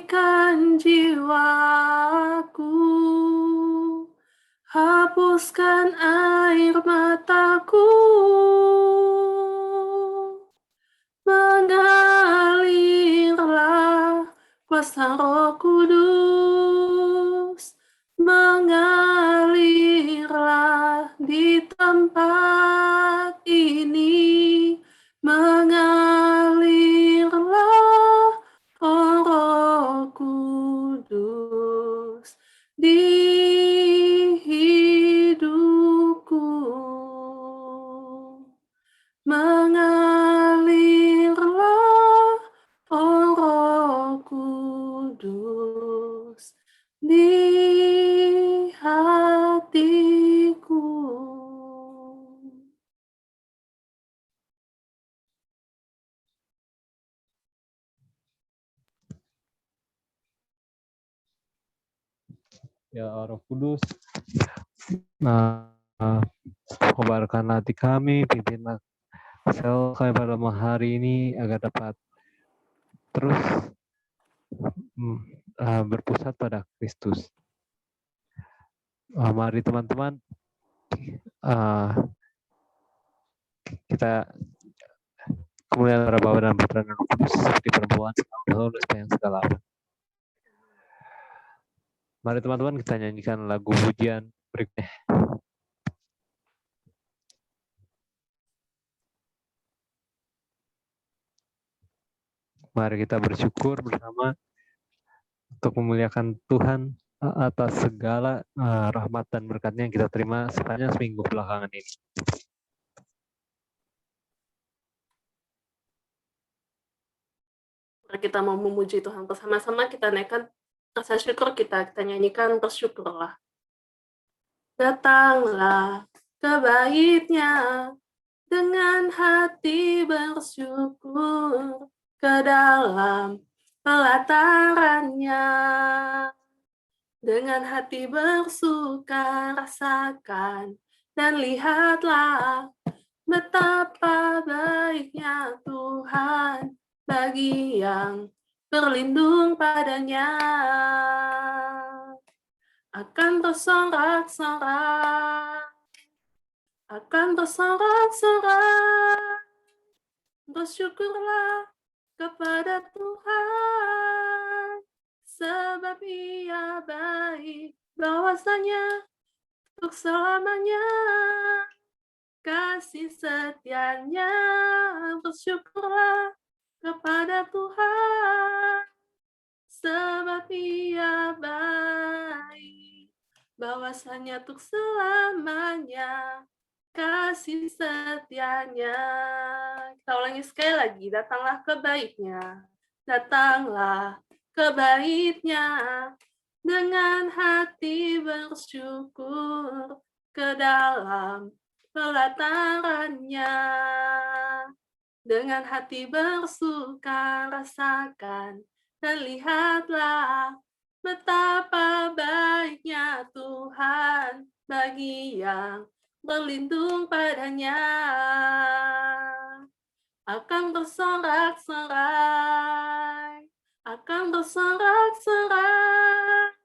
pulihkan jiwaku, hapuskan air mataku, mengalirlah kuasa Roh Kudus, mengalirlah di tempat ini, mengalirlah oh Roh Kudus di hidupku. Mengalirlah oh Roh Kudus di hatiku. Ya Roh Kudus, kobarkan hati kami, pimpinlah sel kami pada malam hari ini agar dapat terus berpusat pada Kristus. Mari teman-teman, kita kemuliaan para Bapa dan Putra dan Roh Kudus seperti perempuan dahulu sepanjang segala abad. Mari teman-teman kita nyanyikan lagu pujian berikutnya. Mari kita bersyukur bersama untuk memuliakan Tuhan atas segala rahmat dan berkat-Nya yang kita terima sepanjang seminggu belakangan ini. Kita mau memuji Tuhan bersama-sama, kita naikkan rasa syukur kita nyanyikan bersyukurlah. Datanglah ke bait-Nya dengan hati bersyukur, ke dalam pelataran-Nya. Dengan hati bersuka rasakan dan lihatlah betapa baiknya Tuhan bagi yang berlindung padanya. Akan bersorak-sorak, akan bersorak-sorak, bersyukurlah kepada Tuhan, sebab Ia baik, bahwasanya untuk selamanya kasih setia-Nya. Bersyukurlah kepada Tuhan, sebab Ia baik, bahwasanya untuk selamanya kasih setia-Nya. Kita ulangi sekali lagi, datanglah ke bait-Nya, datanglah ke bait-Nya dengan hati bersyukur, ke dalam pelataran-Nya. Dengan hati bersuka rasakan dan lihatlah betapa baiknya Tuhan bagi yang berlindung padanya. Akan bersorak-sorai, akan bersorak-sorai,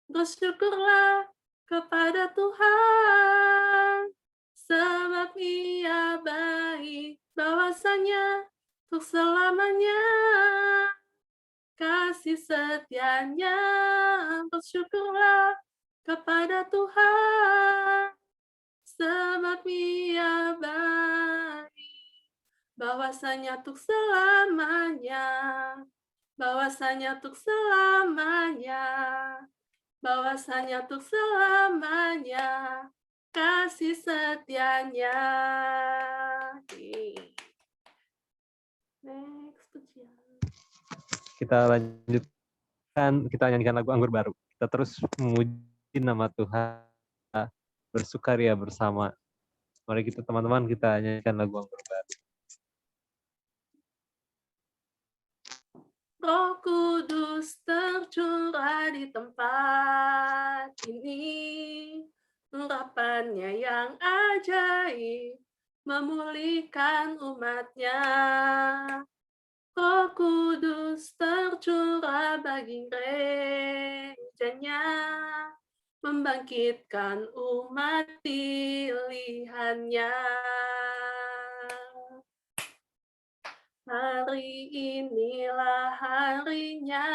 bersyukurlah kepada Tuhan, sebab Ia baik, bahwasanya untuk selamanya kasih setia-Nya. Bersyukurlah kepada Tuhan, sebab Ia baik, bahwasanya untuk selamanya, bahwasanya untuk selamanya, bahwasanya untuk selamanya kasih setia-Nya. Next pujian. Kita lanjutkan, kita nyanyikan lagu Anggur Baru. Kita terus memuji nama Tuhan, bersukaria bersama. Mari kita teman-teman kita nyanyikan lagu Anggur Baru. Roh Kudus tercurah di tempat ini, urapan-Nya yang ajaib memulihkan umat-Nya. Roh Kudus tercurah bagi gerejanya, membangkitkan umat pilihannya. Hari inilah harinya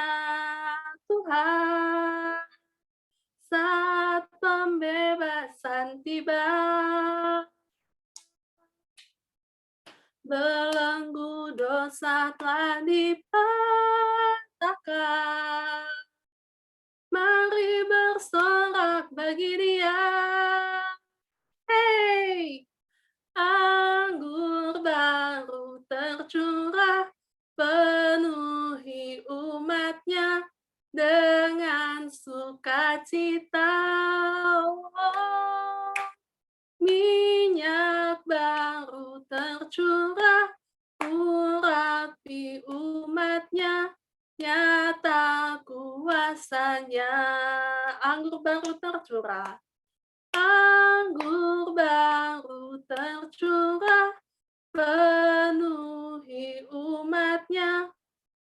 Tuhan, saat pembebasan tiba. Belenggu dosa telah dipatahkan. Mari bersorak bagi Dia. Hey, anggur baru tercurah, penuhi umatnya dengan sukacita. Oh, minyak baru tercurah, urapi umatnya, nyata kuasanya. Anggur baru tercurah, anggur baru tercurah, penuhi umatnya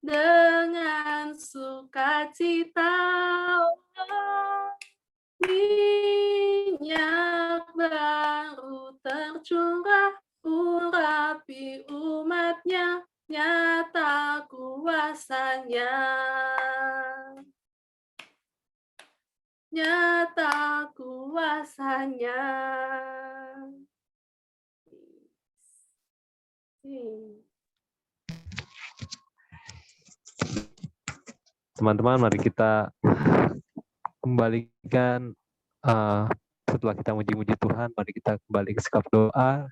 dengan sukacita. Oh, minyak baru tercurah, urapi umatnya, nyata kuasanya. Nyata kuasanya. Teman-teman, mari kita kembalikan setelah kita muji-muji Tuhan, mari kita kembali ke sikap doa.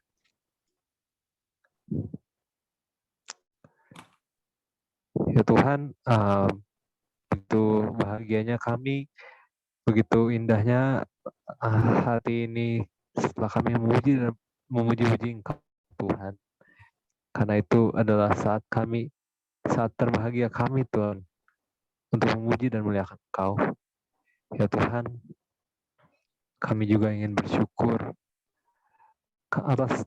Ya Tuhan, begitu bahagianya kami, begitu indahnya hati ini setelah kami memuji-muji Engkau Tuhan. Karena itu adalah saat terbahagia kami Tuhan, untuk memuji dan memuliakan Engkau. Ya Tuhan, kami juga ingin bersyukur atas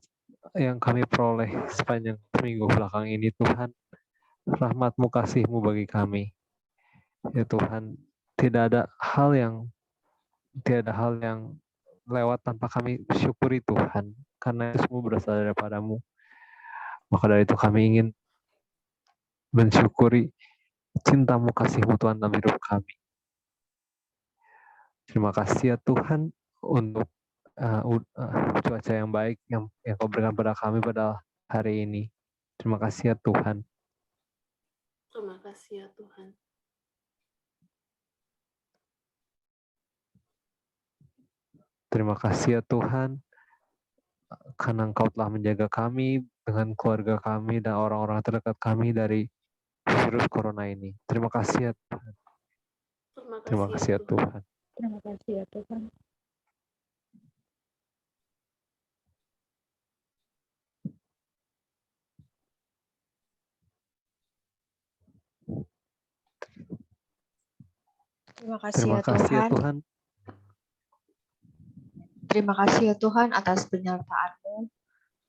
yang kami peroleh sepanjang minggu belakang ini Tuhan. Rahmat-Mu, kasih-Mu bagi kami. Ya Tuhan, tidak ada hal yang lewat tanpa kami syukuri Tuhan, karena itu semua berasal daripada-Mu. Maka dari itu kami ingin mensyukuri cinta-Mu, kasih-Mu Tuhan dalam hidup kami. Terima kasih ya Tuhan untuk cuaca yang baik yang Kau berikan pada kami pada hari ini. Terima kasih ya Tuhan. Terima kasih ya Tuhan. Terima kasih ya Tuhan, karena Engkau telah menjaga kami dengan keluarga kami dan orang-orang terdekat kami dari virus corona ini. Terima kasih ya Tuhan. Terima kasih ya Tuhan. Terima kasih ya Tuhan. Terima kasih ya Tuhan. Terima kasih ya Tuhan atas penyertaan-Mu.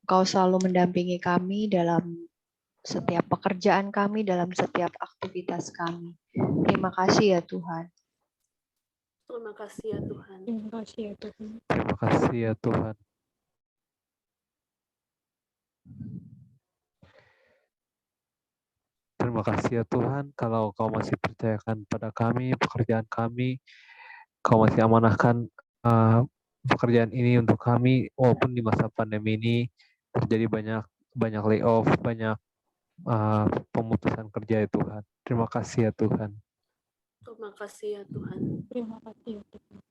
Engkau selalu mendampingi kami dalam setiap pekerjaan kami, dalam setiap aktivitas kami. Terima kasih ya Tuhan. Terima kasih ya Tuhan. Terima kasih ya Tuhan. Terima kasih ya Tuhan. Terima kasih ya Tuhan, kalau Kau masih percayakan pada kami, pekerjaan kami, Kau masih amanahkan pekerjaan ini untuk kami, walaupun di masa pandemi ini terjadi banyak layoff, banyak pemutusan kerja ya Tuhan. Terima kasih ya Tuhan. Terima kasih ya Tuhan. Terima kasih ya Tuhan.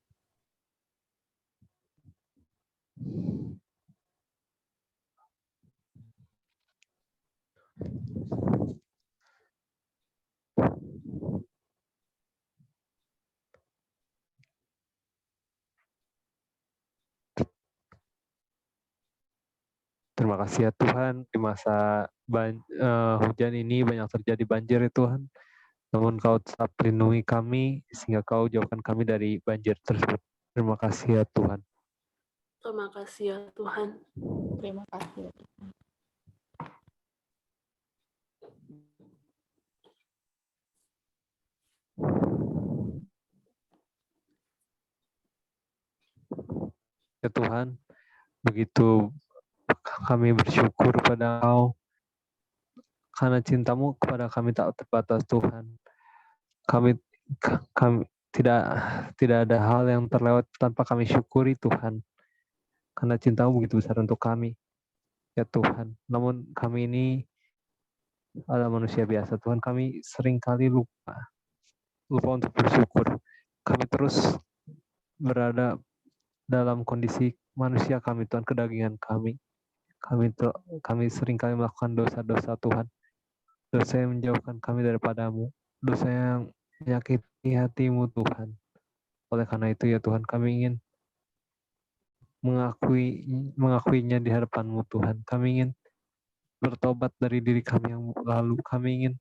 Terima kasih ya Tuhan, di masa hujan ini banyak terjadi banjir ya Tuhan. Namun Kau tetap lindungi kami, sehingga Kau jauhkan kami dari banjir tersebut. Terima kasih ya Tuhan. Terima kasih ya Tuhan. Terima kasih ya Tuhan. Tuhan, begitu kami bersyukur pada Engkau, karena cinta-Mu kepada kami tak terbatas Tuhan. Kami tidak ada hal yang terlewat tanpa kami syukuri Tuhan, karena cinta-Mu begitu besar untuk kami, ya Tuhan. Namun kami ini adalah manusia biasa Tuhan, kami seringkali lupa untuk bersyukur. Kami terus berada dalam kondisi manusia kami Tuhan, kedagingan kami. Kami seringkali melakukan dosa-dosa Tuhan, dosa yang menjauhkan kami daripada-Mu, dosa yang menyakiti hati-Mu Tuhan. Oleh karena itu ya Tuhan, kami ingin mengakuinya di hadapan-Mu Tuhan. Kami ingin bertobat dari diri kami yang lalu. Kami ingin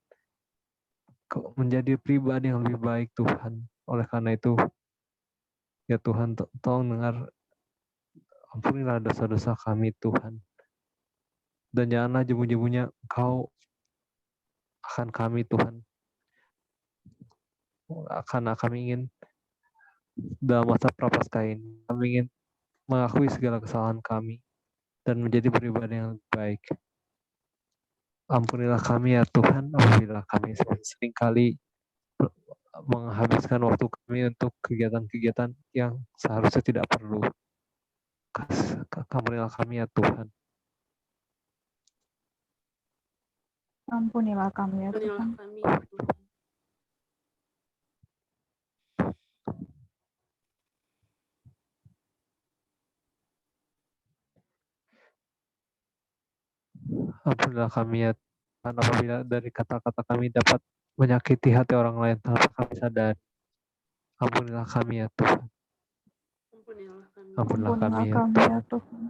menjadi pribadi yang lebih baik Tuhan. Oleh karena itu ya Tuhan, tolong dengar, ampunilah dosa-dosa kami Tuhan. Dan janganlah jemu-jemunya Engkau akan kami Tuhan. Karena kami ingin dalam masa prapaskah ini, kami ingin mengakui segala kesalahan kami dan menjadi pribadi yang lebih baik. Ampunilah kami ya Tuhan, apabila kami seringkali menghabiskan waktu kami untuk kegiatan-kegiatan yang seharusnya tidak perlu. Ampunilah kami ya Tuhan. Ampunilah kami ya Ampunilah Tuhan. kami, ya Tuhan. Ampunilah kami ya Tuhan, apabila dari kata-kata kami dapat menyakiti hati orang lain tanpa kami sadari. Ampunilah kami ya Tuhan. Ampunilah kami. Ampunilah kami Ampunilah ya kami Tuhan. ya Tuhan.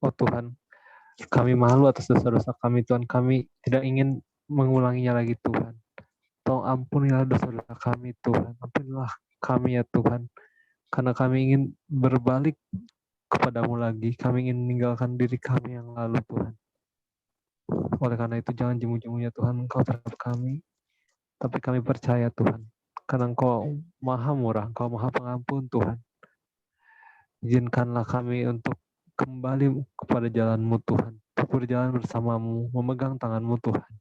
Oh Tuhan, kami malu atas dosa-dosa kami Tuhan. Kami tidak ingin mengulanginya lagi Tuhan. Tolong ampunilah dosa-dosa kami Tuhan. Ampunilah kami ya Tuhan. Karena kami ingin berbalik kepadamu lagi. Kami ingin meninggalkan diri kami yang lalu Tuhan. Oleh karena itu jangan jemu-jemunya Tuhan Engkau terhadap kami. Tapi kami percaya Tuhan. Karena Engkau maha murah, Engkau maha pengampun Tuhan. Izinkanlah kami untuk kembali kepada jalan-Mu Tuhan. Untuk berjalan bersama-Mu, memegang tangan-Mu Tuhan.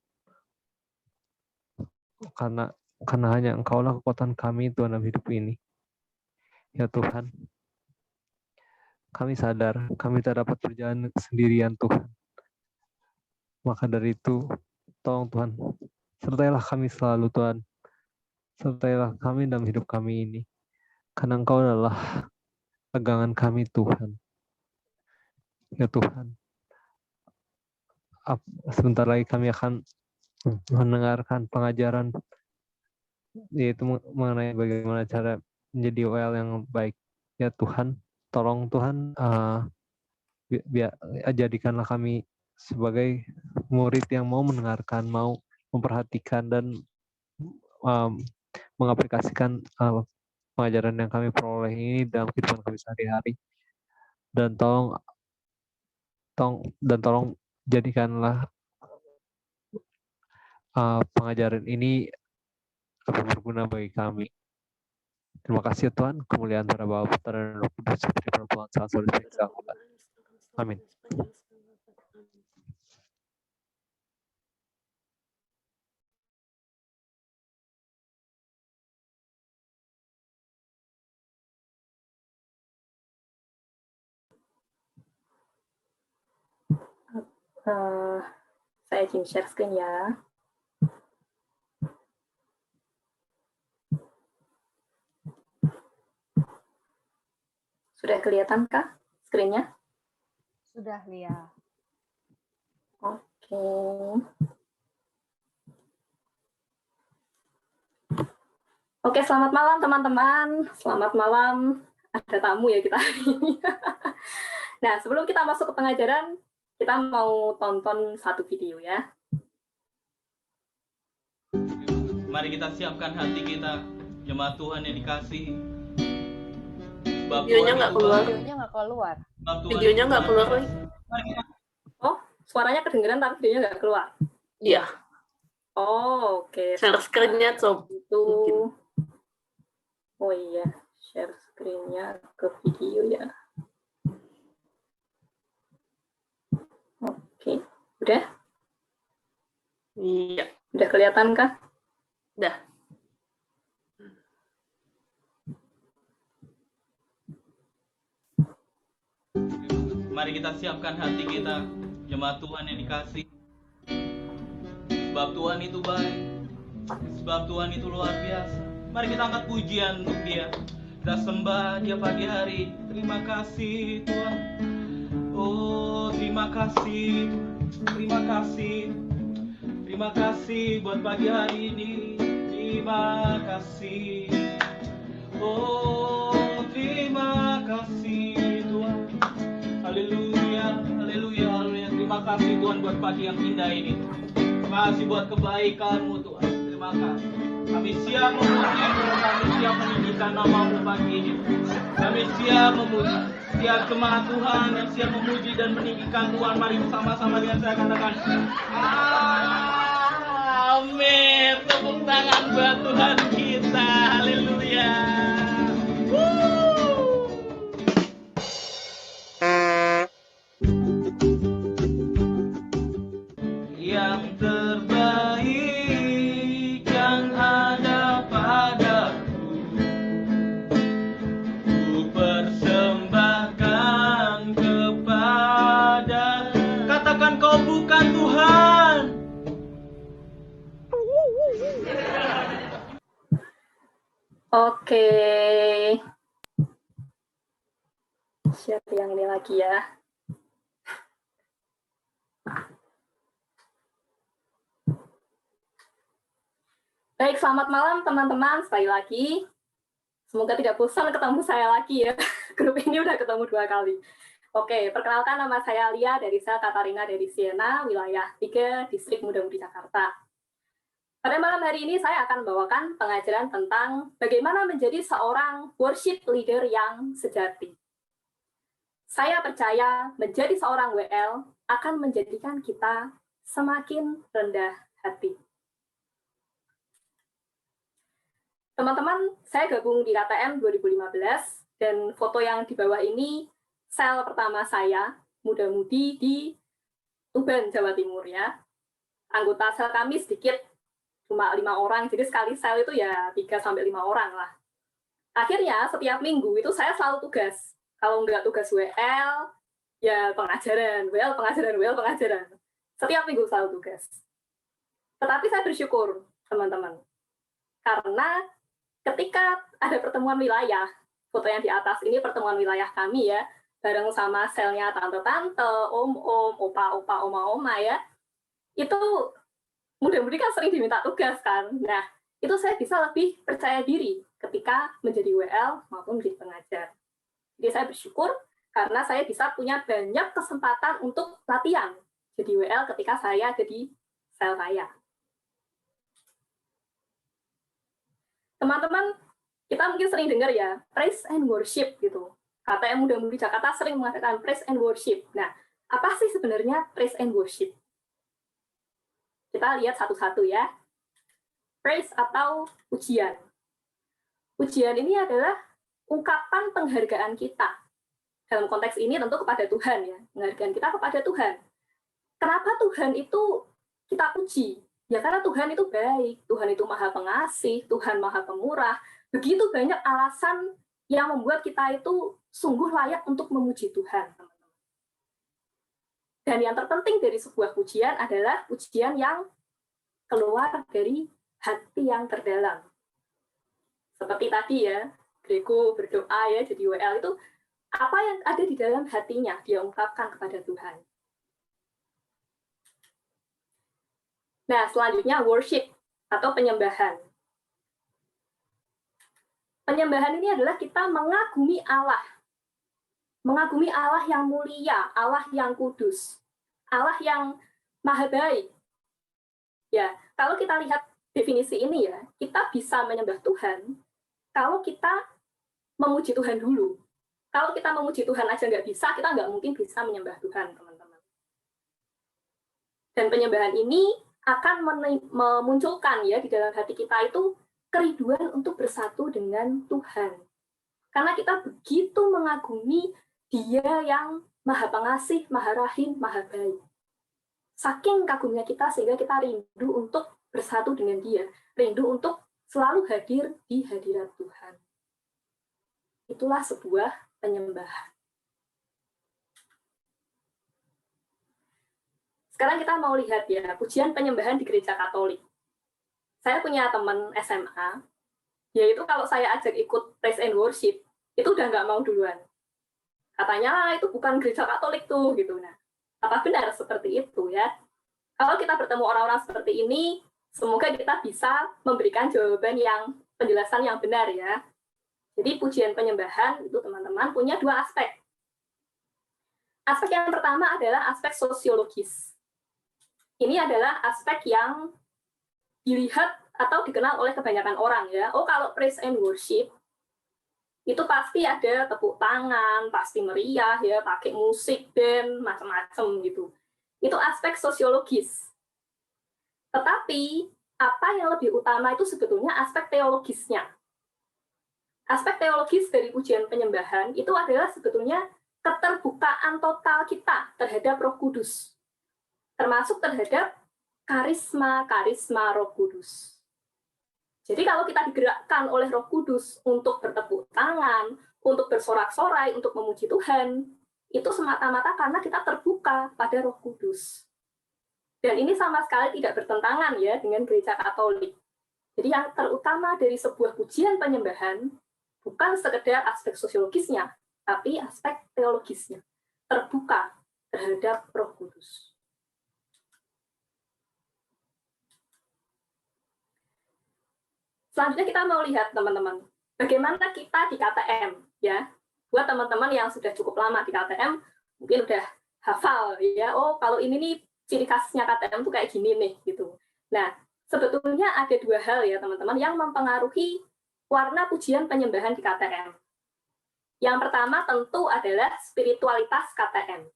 Karena hanya Engkaulah kekuatan kami Tuhan dalam hidup ini. Ya Tuhan, kami sadar kami tak dapat berjalan sendirian Tuhan. Maka dari itu, tolong Tuhan, sertailah kami selalu Tuhan. Sertailah kami dalam hidup kami ini. Karena Engkau adalah pegangan kami Tuhan. Ya Tuhan, sebentar lagi kami akan mendengarkan pengajaran, yaitu mengenai bagaimana cara menjadi OL yang baik. Ya Tuhan, tolong Tuhan, jadikanlah kami sebagai murid yang mau mendengarkan, mau memperhatikan dan mengaplikasikan pengajaran yang kami peroleh ini dalam kehidupan kami sehari-hari. Dan tolong jadikanlah pengajaran ini berguna bagi kami. Terima kasih Tuhan, kemuliaan para Bapa, Putra dan Roh Kudus, seperti perempuan saat solid sekarang. Amin. Saya izin share screen ya. Sudah kelihatankah screen-nya? Sudah, Lia. Oke. Oke, selamat malam teman-teman. Selamat malam. Ada tamu ya kita hari ini. Nah, sebelum kita masuk ke pengajaran, kita mau tonton satu video ya. Mari kita siapkan hati kita, jemaat Tuhan yang dikasihi. Sebab Videonya Tuhan nggak itu keluar. baik. Videonya nggak keluar. Sebab Tuhan Videonya itu nggak luar keluar, biasa. Roy. Mari kita Oh, suaranya kedengeran tapi videonya nggak keluar. Iya. Oh, oke. Share screen-nya coba. Itu. Mungkin. Oh iya, share screen-nya ke video ya. Oke, udah? Iya. Udah kelihatan kah? Dah. Mari kita siapkan hati kita, jemaat Tuhan yang dikasih. Sebab Tuhan itu baik, sebab Tuhan itu luar biasa. Mari kita angkat pujian untuk Dia. Kita sembah Dia pagi hari. Terima kasih Tuhan. Oh, terima kasih, terima kasih, terima kasih buat pagi hari ini. Terima kasih. Oh, terima kasih Tuhan. Haleluya, haleluya, haleluya. Terima kasih Tuhan buat pagi yang indah ini. Terima kasih buat kebaikan-Mu Tuhan. Terima kasih. Kami siap memuji, kami siap meninggikan nama-Mu pagi ini. Kami siap memuji. Siap jemaat Tuhan yang siap memuji dan meninggikan Tuhan. Mari bersama-sama dengan saya katakan amin. Tepuk tangan buat Tuhan kita. Haleluya. Yang terbaik yang ada padaku, ku persembahkan kepada. Katakan kau bukan Tuhan. Oke. Share yang ini lagi ya. Baik, selamat malam teman-teman. Sekali lagi, semoga tidak bosan ketemu saya lagi ya. Grup ini udah ketemu 2 kali. Oke, perkenalkan nama saya Lia dari Sel Katarina dari Siena, wilayah 3, Distrik Muda Mudi Jakarta. Pada malam hari ini saya akan membawakan pengajaran tentang bagaimana menjadi seorang worship leader yang sejati. Saya percaya menjadi seorang WL akan menjadikan kita semakin rendah hati. Teman-teman, saya gabung di KTM 2015, dan foto yang di bawah ini sel pertama saya, muda-mudi di Tuban, Jawa Timur ya. Anggota sel kami sedikit, cuma 5 orang, jadi sekali sel itu ya 3-5 orang lah. Akhirnya setiap minggu itu saya selalu tugas. Kalau nggak tugas WL, ya pengajaran, WL pengajaran, WL pengajaran. Setiap minggu selalu tugas. Tetapi saya bersyukur, teman-teman. Karena ketika ada pertemuan wilayah, foto yang di atas ini pertemuan wilayah kami ya, bareng sama selnya tante-tante, om-om, opa-opa, oma-oma ya, itu mudah-mudi kan sering diminta tugas kan. Nah, itu saya bisa lebih percaya diri ketika menjadi WL maupun menjadi pengajar. Jadi saya bersyukur karena saya bisa punya banyak kesempatan untuk latihan jadi WL ketika saya ada di sel saya. Teman-teman, kita mungkin sering dengar ya, praise and worship gitu. KTM Muda Mudi Jakarta sering mengatakan praise and worship. Nah, apa sih sebenarnya praise and worship? Kita lihat satu-satu ya. Praise atau pujian. Pujian ini adalah ungkapan penghargaan kita. Dalam konteks ini tentu kepada Tuhan ya, penghargaan kita kepada Tuhan. Kenapa Tuhan itu kita puji? Ya karena Tuhan itu baik, Tuhan itu maha pengasih, Tuhan maha pemurah. Begitu banyak alasan yang membuat kita itu sungguh layak untuk memuji Tuhan. Dan yang terpenting dari sebuah pujian adalah pujian yang keluar dari hati yang terdalam. Seperti tadi ya, Grego berdoa ya, jadi WL itu apa yang ada di dalam hatinya, dia ungkapkan kepada Tuhan. Nah, selanjutnya worship atau penyembahan. Penyembahan ini adalah kita mengagumi Allah. Mengagumi Allah yang mulia, Allah yang kudus, Allah yang maha baik. Ya, kalau kita lihat definisi ini ya, kita bisa menyembah Tuhan kalau kita memuji Tuhan dulu. Kalau kita memuji Tuhan aja nggak bisa, kita nggak mungkin bisa menyembah Tuhan, teman-teman. Dan penyembahan ini akan memunculkan ya di dalam hati kita itu kerinduan untuk bersatu dengan Tuhan. Karena kita begitu mengagumi Dia yang Maha Pengasih, Maha Rahim, Maha Baik. Saking kagumnya kita sehingga kita rindu untuk bersatu dengan Dia, rindu untuk selalu hadir di hadirat Tuhan. Itulah sebuah penyembahan. Sekarang kita mau lihat ya, pujian penyembahan di gereja Katolik. Saya punya teman SMA, yaitu kalau saya ajak ikut praise and worship, itu udah nggak mau duluan. Katanya itu bukan gereja Katolik tuh, gitu. Nah, apa benar seperti itu ya? Kalau kita bertemu orang-orang seperti ini, semoga kita bisa memberikan jawaban yang penjelasan yang benar ya. Jadi pujian penyembahan itu teman-teman punya dua aspek. Aspek yang pertama adalah aspek sosiologis. Ini adalah aspek yang dilihat atau dikenal oleh kebanyakan orang ya. Oh, kalau praise and worship itu pasti ada tepuk tangan, pasti meriah ya, pakai musik band, macam-macam gitu. Itu aspek sosiologis. Tetapi apa yang lebih utama itu sebetulnya aspek teologisnya. Aspek teologis dari pujian penyembahan itu adalah sebetulnya keterbukaan total kita terhadap Roh Kudus. Termasuk terhadap karisma-karisma Roh Kudus. Jadi kalau kita digerakkan oleh Roh Kudus untuk bertepuk tangan, untuk bersorak-sorai, untuk memuji Tuhan, itu semata-mata karena kita terbuka pada Roh Kudus. Dan ini sama sekali tidak bertentangan ya dengan gereja Katolik. Jadi yang terutama dari sebuah pujian penyembahan bukan sekedar aspek sosiologisnya, tapi aspek teologisnya. Terbuka terhadap Roh Kudus. Selanjutnya kita mau lihat teman-teman, bagaimana kita di KTM ya. Buat teman-teman yang sudah cukup lama di KTM, mungkin udah hafal ya. Oh, kalau ini nih ciri khasnya KTM tuh kayak gini nih gitu. Nah, sebetulnya ada dua hal ya teman-teman yang mempengaruhi warna pujian penyembahan di KTM. Yang pertama tentu adalah spiritualitas KTM.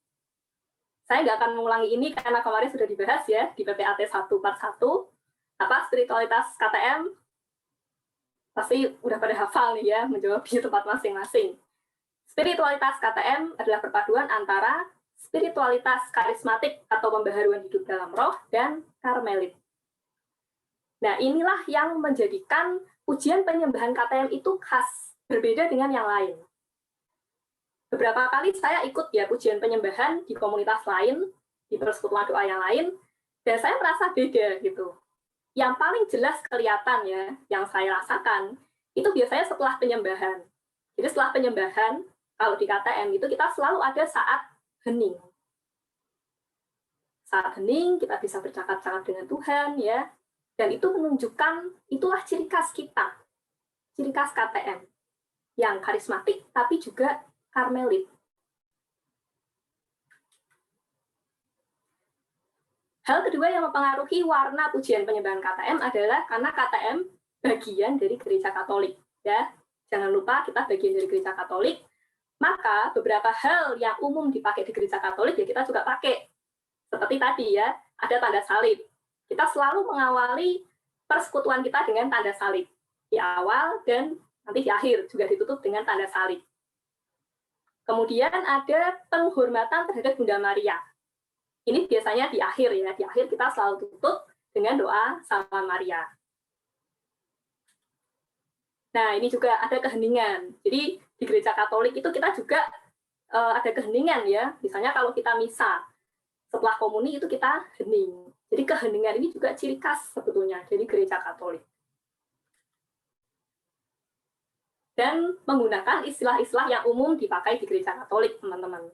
Saya nggak akan mengulangi ini karena kemarin sudah dibahas ya di PPAT 1 part 1. Apa spiritualitas KTM? Pasti udah pada hafal nih ya, menjawab di tempat masing-masing. Spiritualitas KTM adalah perpaduan antara spiritualitas karismatik atau pembaharuan hidup dalam roh dan karmelit. Nah, inilah yang menjadikan pujian penyembahan KTM itu khas, berbeda dengan yang lain. Beberapa kali saya ikut ya pujian penyembahan di komunitas lain, di persekutuan doa yang lain, dan saya merasa beda gitu. Yang paling jelas kelihatan ya, yang saya rasakan, itu biasanya setelah penyembahan. Jadi setelah penyembahan, kalau di KTM itu kita selalu ada saat hening. Saat hening, kita bisa bercakap-cakap dengan Tuhan ya, dan itu menunjukkan itulah ciri khas kita, ciri khas KTM, yang karismatik tapi juga karmelit. Hal kedua yang mempengaruhi warna pujian penyembahan KTM adalah karena KTM bagian dari gereja Katolik. Ya, jangan lupa kita bagian dari gereja Katolik, maka beberapa hal yang umum dipakai di gereja Katolik ya kita juga pakai. Seperti tadi ya, ada tanda salib. Kita selalu mengawali persekutuan kita dengan tanda salib. Di awal dan nanti di akhir juga ditutup dengan tanda salib. Kemudian ada penghormatan terhadap Bunda Maria. Ini biasanya di akhir ya, di akhir kita selalu tutup dengan doa Salve Maria. Nah, ini juga ada keheningan. Jadi di gereja Katolik itu kita juga ada keheningan ya. Misalnya kalau kita misa, setelah komuni itu kita hening. Jadi keheningan ini juga ciri khas sebetulnya dari gereja Katolik. Dan menggunakan istilah-istilah yang umum dipakai di gereja Katolik, teman-teman.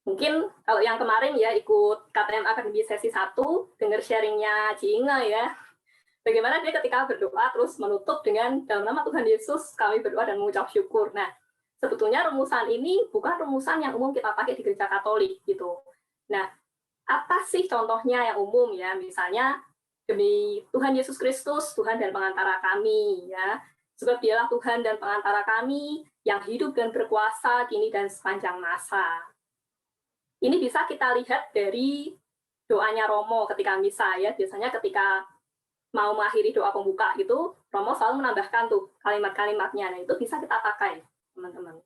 Mungkin kalau yang kemarin ya ikut KTM Akademi sesi 1, dengar sharingnya Ci Inge ya, bagaimana dia ketika berdoa terus menutup dengan dalam nama Tuhan Yesus kami berdoa dan mengucap syukur. Nah, sebetulnya rumusan ini bukan rumusan yang umum kita pakai di gereja Katolik gitu. Nah, apa sih contohnya yang umum ya? Misalnya demi Tuhan Yesus Kristus, Tuhan dan pengantara kami ya. Sebab dialah Tuhan dan pengantara kami yang hidup dan berkuasa kini dan sepanjang masa. Ini bisa kita lihat dari doanya Romo ketika misa ya. Biasanya ketika mau mengakhiri doa pembuka gitu, Romo selalu menambahkan tuh kalimat-kalimatnya. Nah, itu bisa kita pakai, teman-teman.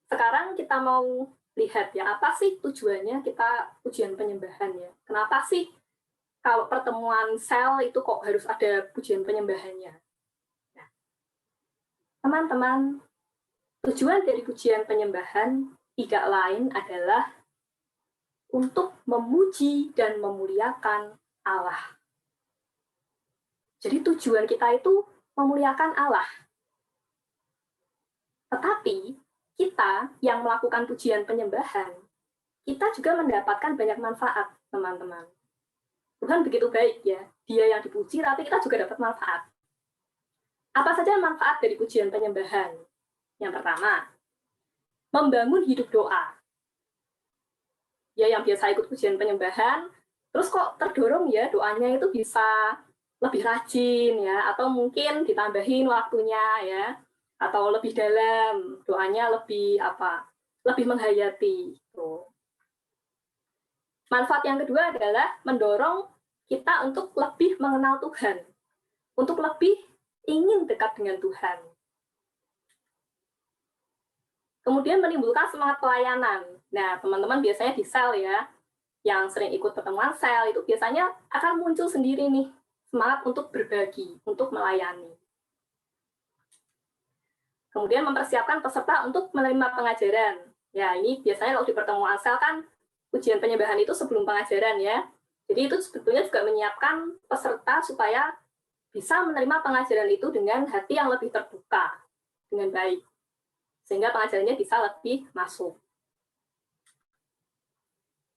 Sekarang kita mau lihat ya, apa sih tujuannya kita pujian penyembahan ya? Kenapa sih kalau pertemuan sel itu kok harus ada pujian penyembahannya? Nah, teman-teman, tujuan dari pujian penyembahan tidak lain adalah untuk memuji dan memuliakan Allah. Jadi tujuan kita itu memuliakan Allah. Tetapi kita yang melakukan pujian penyembahan, kita juga mendapatkan banyak manfaat, teman-teman. Tuhan begitu baik ya, Dia yang dipuji, tapi kita juga dapat manfaat. Apa saja manfaat dari pujian penyembahan? Yang pertama, membangun hidup doa. Ya, yang biasa ikut pujian penyembahan, terus kok terdorong ya doanya itu bisa lebih rajin ya, atau mungkin ditambahin waktunya ya, atau lebih dalam, doanya lebih lebih menghayati. Gitu. Manfaat yang kedua adalah mendorong kita untuk lebih mengenal Tuhan, untuk lebih ingin dekat dengan Tuhan. Kemudian menimbulkan semangat pelayanan. Nah, teman-teman biasanya di sel ya, yang sering ikut pertemuan sel, itu biasanya akan muncul sendiri nih, semangat untuk berbagi, untuk melayani. Kemudian mempersiapkan peserta untuk menerima pengajaran. Ya, ini biasanya kalau di pertemuan sel kan, ujian penyembahan itu sebelum pengajaran ya. Jadi itu sebetulnya juga menyiapkan peserta supaya bisa menerima pengajaran itu dengan hati yang lebih terbuka, dengan baik. Sehingga pengajarannya bisa lebih masuk.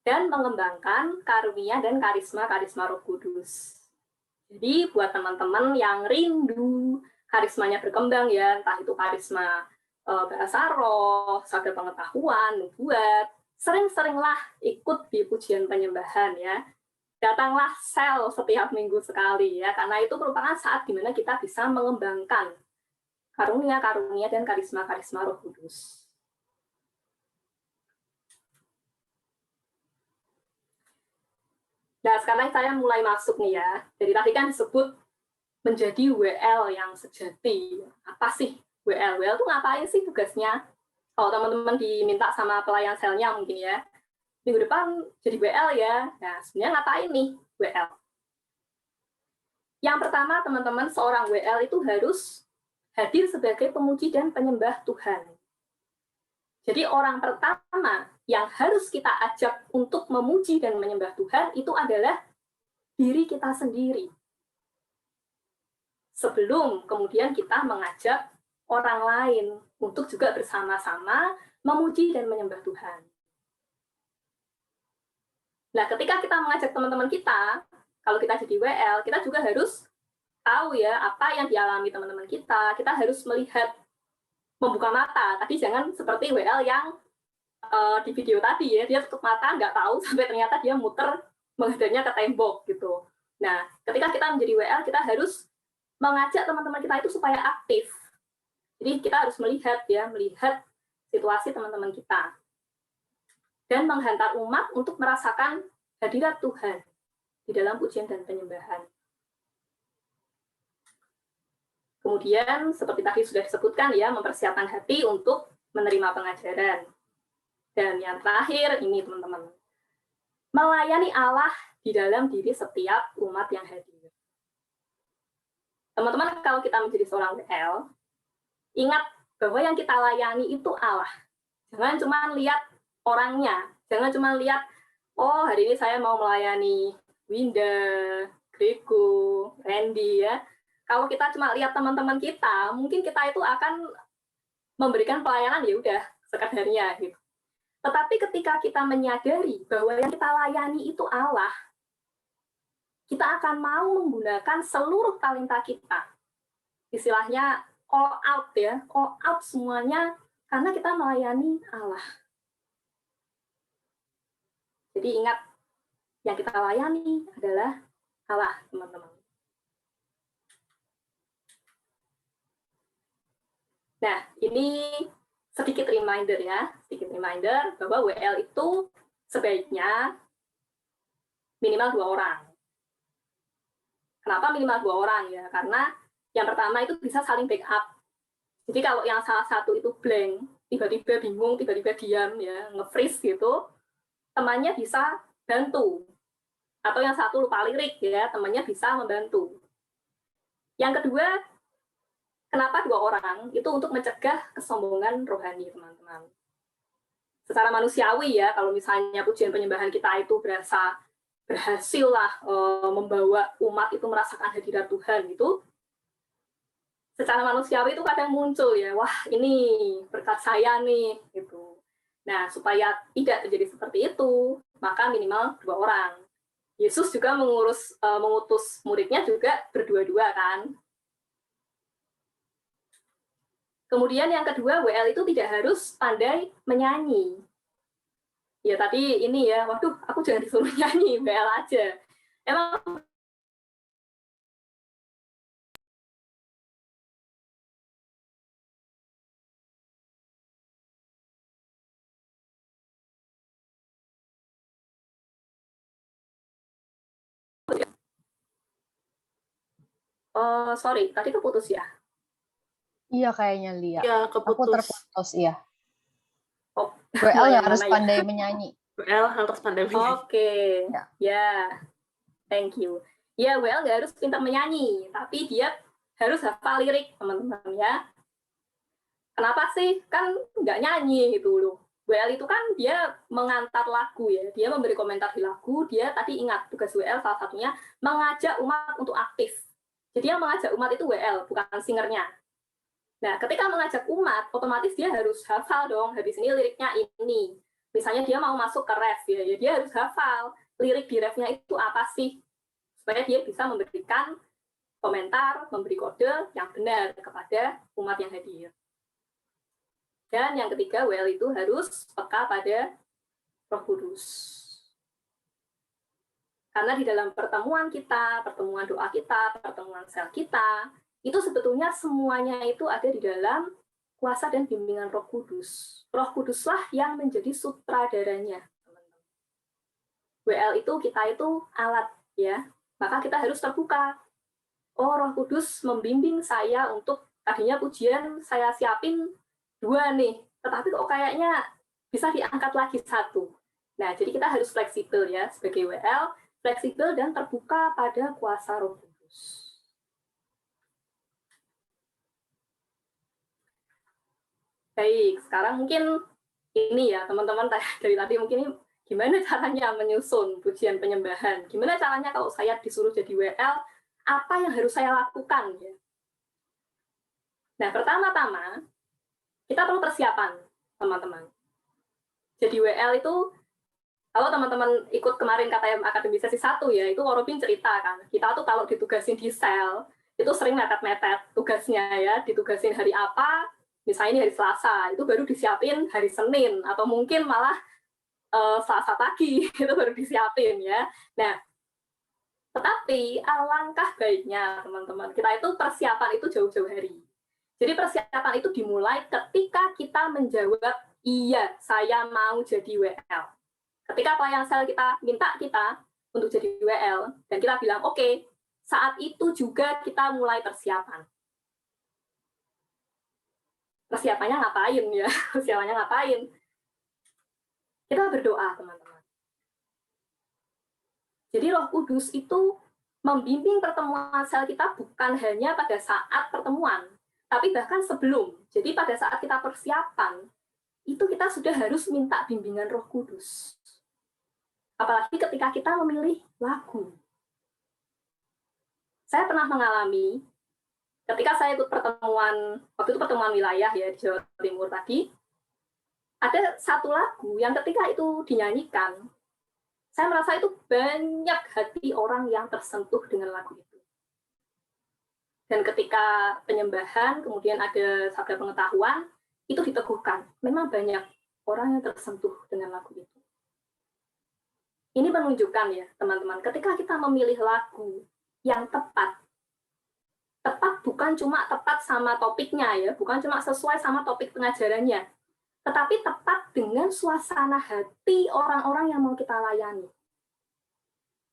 Dan mengembangkan karunia dan karisma-karisma Roh Kudus. Jadi buat teman-teman yang rindu karismanya berkembang ya, entah itu karisma bahasa roh, sabda pengetahuan, nubuat, sering-seringlah ikut di pujian penyembahan ya. Datanglah sel setiap minggu sekali ya, karena itu merupakan saat di mana kita bisa mengembangkan karunia-karunia dan karisma-karisma Roh Kudus. Nah, sekarang saya mulai masuk nih ya. Jadi tadi kan disebut menjadi WL yang sejati. Apa sih WL? WL itu ngapain sih tugasnya? Kalau teman-teman diminta sama pelayan selnya mungkin ya, minggu depan jadi WL ya. Nah, sebenarnya ngapain nih WL? Yang pertama, teman-teman, seorang WL itu harus hadir sebagai pemuji dan penyembah Tuhan. Jadi orang pertama yang harus kita ajak untuk memuji dan menyembah Tuhan itu adalah diri kita sendiri. Sebelum kemudian kita mengajak orang lain untuk juga bersama-sama memuji dan menyembah Tuhan. Nah, ketika kita mengajak teman-teman kita, kalau kita jadi WL, kita juga harus tahu ya apa yang dialami teman-teman kita. Kita harus melihat, membuka mata. Tadi jangan seperti WL yang di video tadi ya, dia tutup mata, nggak tahu, sampai ternyata dia muter menghadapnya ke tembok gitu. Nah, ketika kita menjadi WL, kita harus mengajak teman-teman kita itu supaya aktif. Jadi kita harus melihat situasi teman-teman kita. Dan menghantar umat untuk merasakan hadirat Tuhan di dalam pujian dan penyembahan. Kemudian, seperti tadi sudah disebutkan ya, mempersiapkan hati untuk menerima pengajaran. Dan yang terakhir, ini teman-teman, melayani Allah di dalam diri setiap umat yang hadir. Teman-teman, kalau kita menjadi seorang WL, ingat bahwa yang kita layani itu Allah. Jangan cuma lihat orangnya, jangan cuma lihat, oh hari ini saya mau melayani Winda, Grego, Randy ya. Kalau kita cuma lihat teman-teman kita, mungkin kita itu akan memberikan pelayanan ya udah sekadarnya gitu. Tetapi ketika kita menyadari bahwa yang kita layani itu Allah, kita akan mau menggunakan seluruh talenta kita. Istilahnya all out ya, all out semuanya karena kita melayani Allah. Jadi ingat, yang kita layani adalah Allah, teman-teman. Nah, ini sedikit reminder ya, sedikit reminder bahwa WL itu sebaiknya minimal 2 orang. Kenapa minimal 2 orang ya? Karena yang pertama itu bisa saling backup. Jadi kalau yang salah satu itu blank, tiba-tiba bingung, tiba-tiba diam ya, nge-freeze gitu, temannya bisa bantu. Atau yang satu lupa lirik ya, temannya bisa membantu. Yang kedua, kenapa 2 orang? Itu untuk mencegah kesombongan rohani, teman-teman. Secara manusiawi ya, kalau misalnya pujian penyembahan kita itu berhasil lah membawa umat itu merasakan hadirat Tuhan gitu, secara manusiawi itu kadang muncul ya, wah ini berkat saya nih gitu. Nah, supaya tidak terjadi seperti itu, maka minimal 2 orang. Yesus juga mengutus muridnya juga berdua-dua kan. Kemudian yang kedua, WL itu tidak harus pandai menyanyi. Ya tadi ini ya, waduh aku jangan disuruh nyanyi, WL aja. Emang sorry, tadi keputus ya? Iya kayaknya Lia. Ya, Aku keputus. terputus, iya. Oh, WL yang harus mana ya? pandai menyanyi. WL harus pandai menyanyi. Oke, Ya. ya, thank you. Ya, WL nggak harus pintar menyanyi, tapi dia harus hafal lirik, teman-teman ya. Kenapa sih? Kan nggak nyanyi gitu loh. WL itu kan dia mengantar lagu ya, dia memberi komentar di lagu, dia tadi ingat tugas WL salah satunya mengajak umat untuk aktif. Jadi yang mengajak umat itu WL, bukan singernya. Nah, ketika mengajak umat, otomatis dia harus hafal dong, habis ini liriknya ini. Misalnya dia mau masuk ke ref, ya dia harus hafal lirik di refnya itu apa sih, supaya dia bisa memberikan komentar, memberi kode yang benar kepada umat yang hadir. Dan yang ketiga, WL itu harus peka pada Roh Kudus. Karena di dalam pertemuan kita, pertemuan doa kita, pertemuan sel kita, itu sebetulnya semuanya itu ada di dalam kuasa dan bimbingan Roh Kudus. Roh Kuduslah yang menjadi sutradaranya. WL itu kita itu alat ya, maka kita harus terbuka. Oh, Roh Kudus membimbing saya untuk tadinya pujian saya siapin 2 nih, tetapi kok kayaknya bisa diangkat lagi 1. Nah, jadi kita harus fleksibel ya sebagai WL, fleksibel dan terbuka pada kuasa Roh Kudus. Baik, sekarang mungkin ini ya teman-teman dari tadi mungkin gimana caranya menyusun pujian penyembahan? Gimana caranya kalau saya disuruh jadi WL, apa yang harus saya lakukan? Ya? Nah, pertama-tama kita perlu persiapan, teman-teman. Jadi WL itu, kalau teman-teman ikut kemarin KTM Akademi sesi 1 ya, itu Robin cerita kan, kita tuh kalau ditugasin di sel, itu sering mepet-mepet tugasnya ya, ditugasin hari apa, misalnya ini hari Selasa, itu baru disiapin hari Senin, atau mungkin malah Selasa pagi, itu baru disiapin ya. Nah, tetapi alangkah baiknya teman-teman, kita itu persiapan itu jauh-jauh hari. Jadi persiapan itu dimulai ketika kita menjawab, iya, saya mau jadi WL. Ketika pelayan sel kita minta kita untuk jadi WL, dan kita bilang, oke, saat itu juga kita mulai persiapan. Persiapannya ngapain ya? Persiapannya ngapain? Kita berdoa, teman-teman. Jadi Roh Kudus itu membimbing pertemuan sel kita bukan hanya pada saat pertemuan, tapi bahkan sebelum. Jadi pada saat kita persiapan, itu kita sudah harus minta bimbingan Roh Kudus. Apalagi ketika kita memilih lagu. Saya pernah mengalami, ketika saya ikut pertemuan, waktu itu pertemuan wilayah ya di Jawa Timur tadi, ada satu lagu yang ketika itu dinyanyikan, saya merasa itu banyak hati orang yang tersentuh dengan lagu itu. Dan ketika penyembahan, kemudian ada sabda pengetahuan, itu diteguhkan. Memang banyak orang yang tersentuh dengan lagu itu. Ini menunjukkan ya, teman-teman, ketika kita memilih lagu yang tepat bukan bukan cuma tepat sama topiknya ya, bukan cuma sesuai sama topik pengajarannya, tetapi tepat dengan suasana hati orang-orang yang mau kita layani.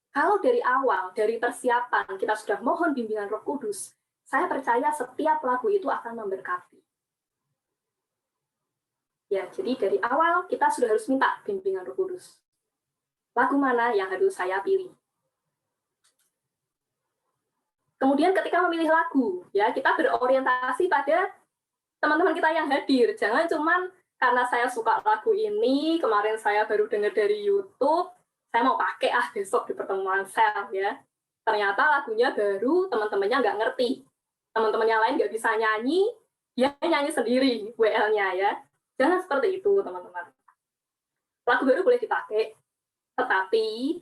Kalau dari awal, dari persiapan, kita sudah mohon bimbingan Roh Kudus, saya percaya setiap lagu itu akan memberkati. Ya, jadi dari awal kita sudah harus minta bimbingan Roh Kudus. Lagu mana yang harus saya pilih? Kemudian ketika memilih lagu, ya kita berorientasi pada teman-teman kita yang hadir. Jangan cuman karena saya suka lagu ini, kemarin saya baru dengar dari YouTube, saya mau pakai besok di pertemuan sel ya. Ternyata lagunya baru, teman-temannya nggak ngerti. Teman-temannya lain nggak bisa nyanyi, dia nyanyi sendiri WL-nya ya. Jangan seperti itu teman-teman. Lagu baru boleh dipakai, tetapi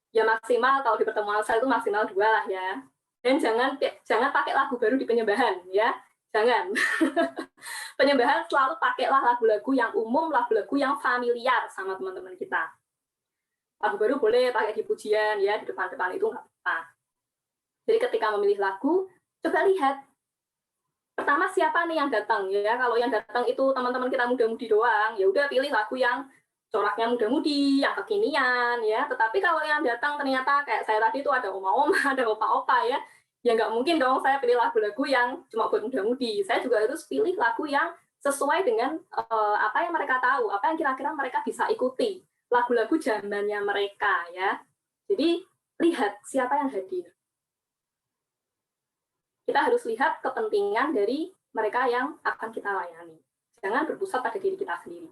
ya maksimal kalau di pertemuan sel itu maksimal 2 lah ya. Dan jangan pakai lagu baru di penyembahan ya. Jangan. Penyembahan selalu pakailah lagu-lagu yang umum, lagu-lagu yang familiar sama teman-teman kita. Lagu baru boleh pakai di pujian ya, di depan-depan itu nggak apa-apa. Jadi ketika memilih lagu, coba lihat pertama siapa nih yang datang ya. Kalau yang datang itu teman-teman kita muda-mudi doang, ya udah pilih lagu yang coraknya muda-mudi, yang kekinian ya. Tetapi kalau yang datang ternyata kayak saya tadi itu ada oma-oma, ada opa-opa ya. Ya nggak mungkin dong saya pilih lagu-lagu yang cuma buat muda-mudi. Saya juga harus pilih lagu yang sesuai dengan apa yang mereka tahu, apa yang kira-kira mereka bisa ikuti. Lagu-lagu zamannya mereka ya. Jadi lihat siapa yang hadir. Kita harus lihat kepentingan dari mereka yang akan kita layani. Jangan berpusat pada diri kita sendiri.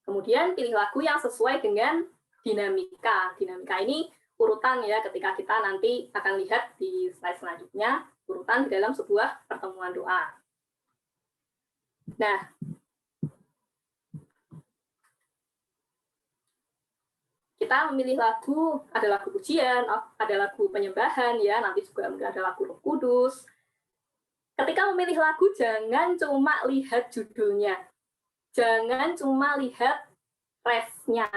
Kemudian pilih lagu yang sesuai dengan dinamika. Dinamika ini urutan ya, ketika kita nanti akan lihat di slide selanjutnya, urutan di dalam sebuah pertemuan doa. Nah, kita memilih lagu, ada lagu pujian, ada lagu penyembahan ya, nanti juga ada lagu Roh Kudus. Ketika memilih lagu, jangan cuma lihat judulnya. Jangan cuma lihat refnya.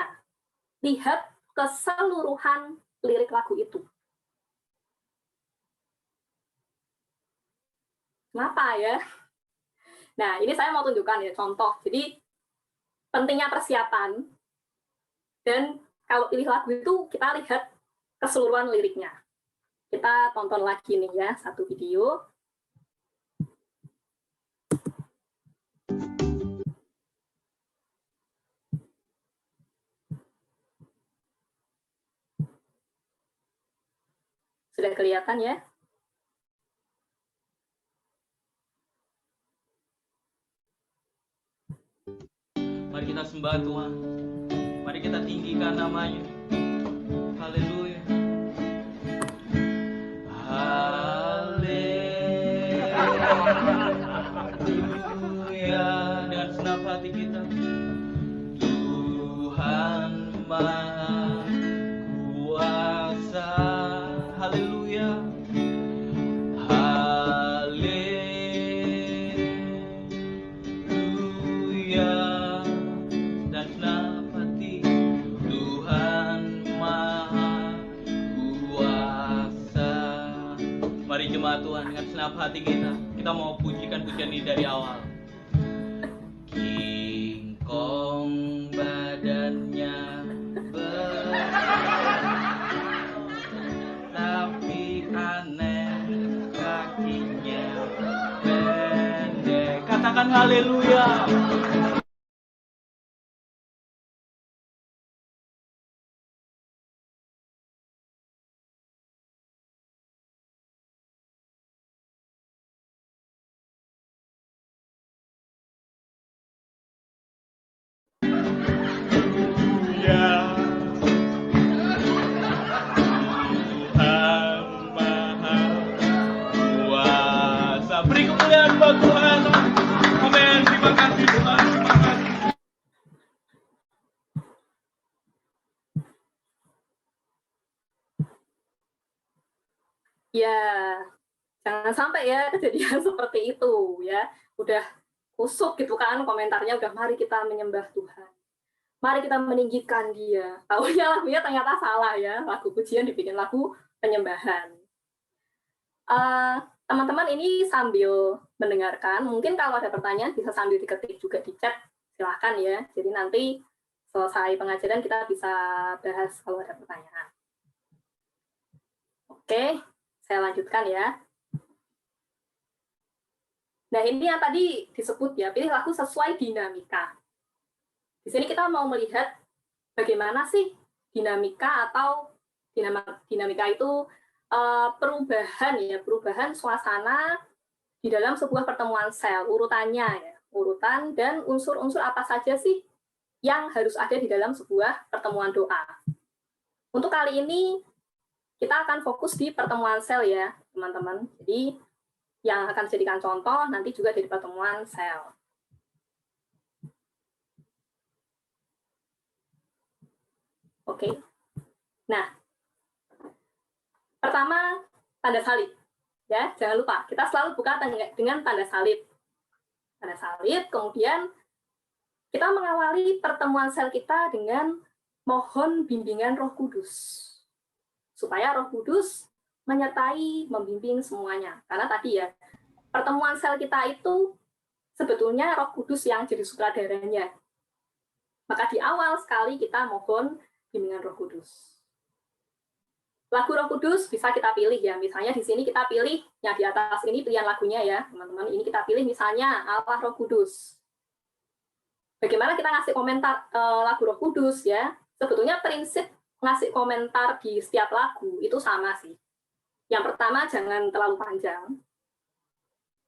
Lihat keseluruhan lirik lagu itu. Kenapa ya? Nah, ini saya mau tunjukkan ya contoh. Jadi pentingnya persiapan, dan kalau pilih lagu itu kita lihat keseluruhan liriknya. Kita tonton lagi nih ya, satu video. Sudah kelihatan ya? Mari kita sembah Tuhan. Mari kita tinggikan namanya. Haleluya. Haleluya. Dengan senang hati kita. Tuhan Maha Kuasa. Haleluya. Haleluya. Dan senang hati Tuhan Maha Kuasa. Mari jemaat Tuhan, dengan senang hati kita mau pujikan pujian ini dari awal. King Kong badannya tapi aneh kakinya pendek. Katakan haleluya. Beri kemuliaan buat Tuhan. Amin. Terima kasih Tuhan. Terima kasih. Ya, jangan sampai ya kejadian seperti itu ya. Udah kusuk gitu kan komentarnya, udah mari kita menyembah Tuhan. Mari kita meninggikan Dia. Taunya lagunya ternyata salah ya. Lagu pujian dibikin lagu penyembahan. Teman-teman ini sambil mendengarkan, mungkin kalau ada pertanyaan bisa sambil diketik juga di chat, silahkan ya. Jadi nanti selesai pengajaran kita bisa bahas kalau ada pertanyaan. Oke, saya lanjutkan ya. Nah, ini yang tadi disebut ya, pilih lagu sesuai dinamika. Di sini kita mau melihat bagaimana sih dinamika atau dinamika itu perubahan suasana di dalam sebuah pertemuan sel, urutannya ya, urutan dan unsur-unsur apa saja sih yang harus ada di dalam sebuah pertemuan doa. Untuk kali ini kita akan fokus di pertemuan sel ya, teman-teman. Jadi yang akan dijadikan contoh nanti juga dari pertemuan sel. Oke. Nah, pertama tanda salib. Ya, jangan lupa kita selalu buka dengan tanda salib. Tanda salib, kemudian kita mengawali pertemuan sel kita dengan mohon bimbingan Roh Kudus. Supaya Roh Kudus menyertai, membimbing semuanya. Karena tadi ya, pertemuan sel kita itu sebetulnya Roh Kudus yang jadi sutradaranya. Maka di awal sekali kita mohon bimbingan Roh Kudus. Lagu Roh Kudus bisa kita pilih ya. Misalnya di sini kita pilih yang di atas ini pilihan lagunya ya, teman-teman. Ini kita pilih misalnya Allah Roh Kudus. Bagaimana kita ngasih komentar lagu Roh Kudus ya? Sebetulnya prinsip ngasih komentar di setiap lagu itu sama sih. Yang pertama jangan terlalu panjang.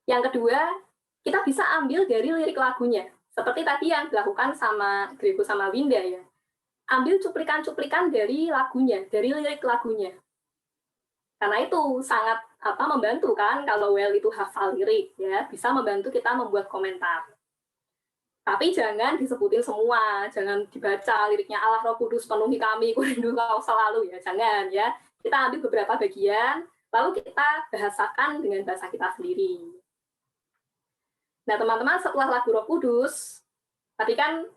Yang kedua, kita bisa ambil dari lirik lagunya. Seperti tadi yang dilakukan sama Grego sama Winda ya. Ambil cuplikan-cuplikan dari lagunya, dari lirik lagunya. Karena itu sangat membantu kan kalau Well itu hafal lirik ya, bisa membantu kita membuat komentar. Tapi jangan disebutin semua, jangan dibaca liriknya Allah Roh Kudus penuhi kami, kurindu kau selalu ya, jangan ya. Kita ambil beberapa bagian, lalu kita bahasakan dengan bahasa kita sendiri. Nah teman-teman, setelah lagu Roh Kudus, tadi kan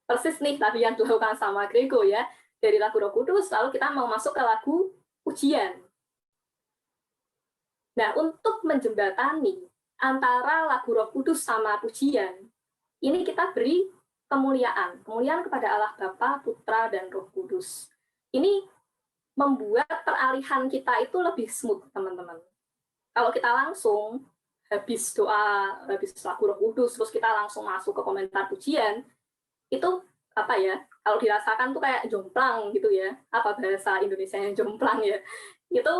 persis nih tadi yang dilakukan sama Grego ya, dari lagu Roh Kudus, lalu kita mau masuk ke lagu pujian. Nah, untuk menjembatani antara lagu Roh Kudus sama pujian, ini kita beri kemuliaan kepada Allah Bapa, Putra, dan Roh Kudus. Ini membuat peralihan kita itu lebih smooth, teman-teman. Kalau kita langsung habis doa, habis lagu Roh Kudus, terus kita langsung masuk ke komentar pujian, itu kalau dirasakan tuh kayak jomplang gitu ya, bahasa Indonesia yang jomplang ya, itu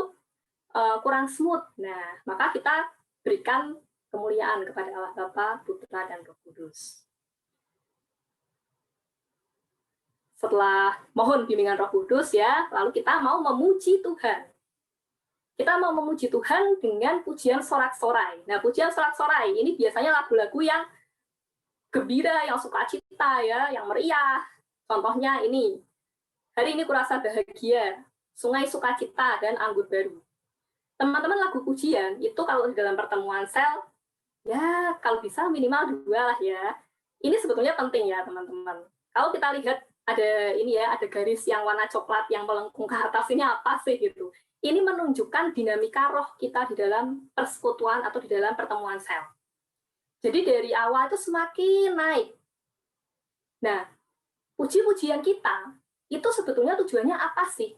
kurang smooth. Nah, maka kita berikan kemuliaan kepada Allah Bapa, Putra, dan Roh Kudus. Setelah mohon bimbingan Roh Kudus ya, lalu kita mau memuji Tuhan. Kita mau memuji Tuhan dengan pujian sorak-sorai. Nah, pujian sorak-sorai ini biasanya lagu-lagu yang gembira, yang sukacita ya, yang meriah. Contohnya ini, hari ini kurasa bahagia, sungai sukacita, dan anggur baru. Teman-teman, lagu pujian itu kalau di dalam pertemuan sel, ya kalau bisa minimal 2 lah ya. Ini sebetulnya penting ya teman-teman. Kalau kita lihat ada ini ya, ada garis yang warna coklat yang melengkung ke atas, ini apa sih gitu. Ini menunjukkan dinamika roh kita di dalam persekutuan atau di dalam pertemuan sel. Jadi dari awal itu semakin naik. Nah, puji-pujian kita, itu sebetulnya tujuannya apa sih?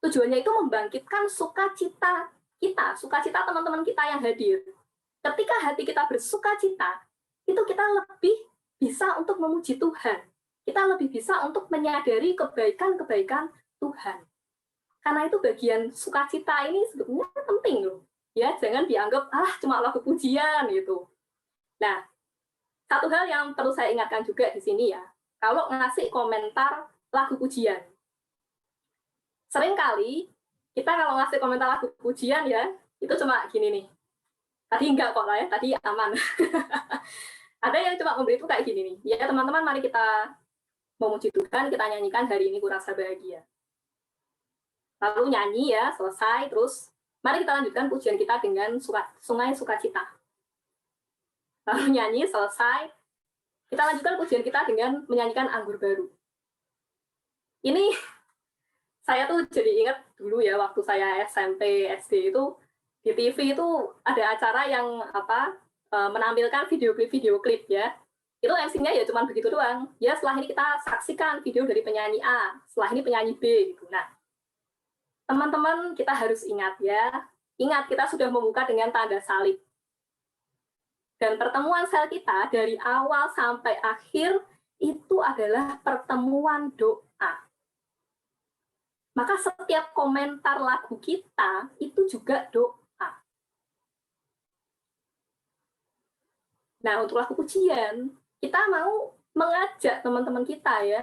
Tujuannya itu membangkitkan sukacita kita, sukacita teman-teman kita yang hadir. Ketika hati kita bersukacita, itu kita lebih bisa untuk memuji Tuhan. Kita lebih bisa untuk menyadari kebaikan-kebaikan Tuhan. Karena itu bagian sukacita ini sebetulnya penting loh. Ya, jangan dianggap cuma lagu pujian gitu. Nah, satu hal yang perlu saya ingatkan juga di sini ya, kalau ngasih komentar lagu pujian. Seringkali kita kalau ngasih komentar lagu pujian ya, itu cuma gini nih. Tadi enggak kok lah ya, tadi aman. Ada yang cuma memberi itu kayak gini nih. Ya teman-teman, mari kita memuji Tuhan, kita nyanyikan hari ini kurasa bahagia. Lalu nyanyi ya, selesai, terus mari kita lanjutkan pujian kita dengan sungai sukacita. Lalu nyanyi, selesai. Kita lanjutkan pujian kita dengan menyanyikan anggur baru. Ini saya tuh jadi ingat dulu ya, waktu saya SMP, SD itu, di TV itu ada acara yang menampilkan video klip ya. Itu MC-nya ya cuma begitu doang. Ya setelah ini kita saksikan video dari penyanyi A, setelah ini penyanyi B gitu. Nah, teman-teman kita harus ingat ya. Ingat kita sudah membuka dengan tanda salib. Dan pertemuan sel kita dari awal sampai akhir itu adalah pertemuan doa. Maka setiap komentar lagu kita itu juga doa. Nah, untuk lagu pujian, kita mau mengajak teman-teman kita ya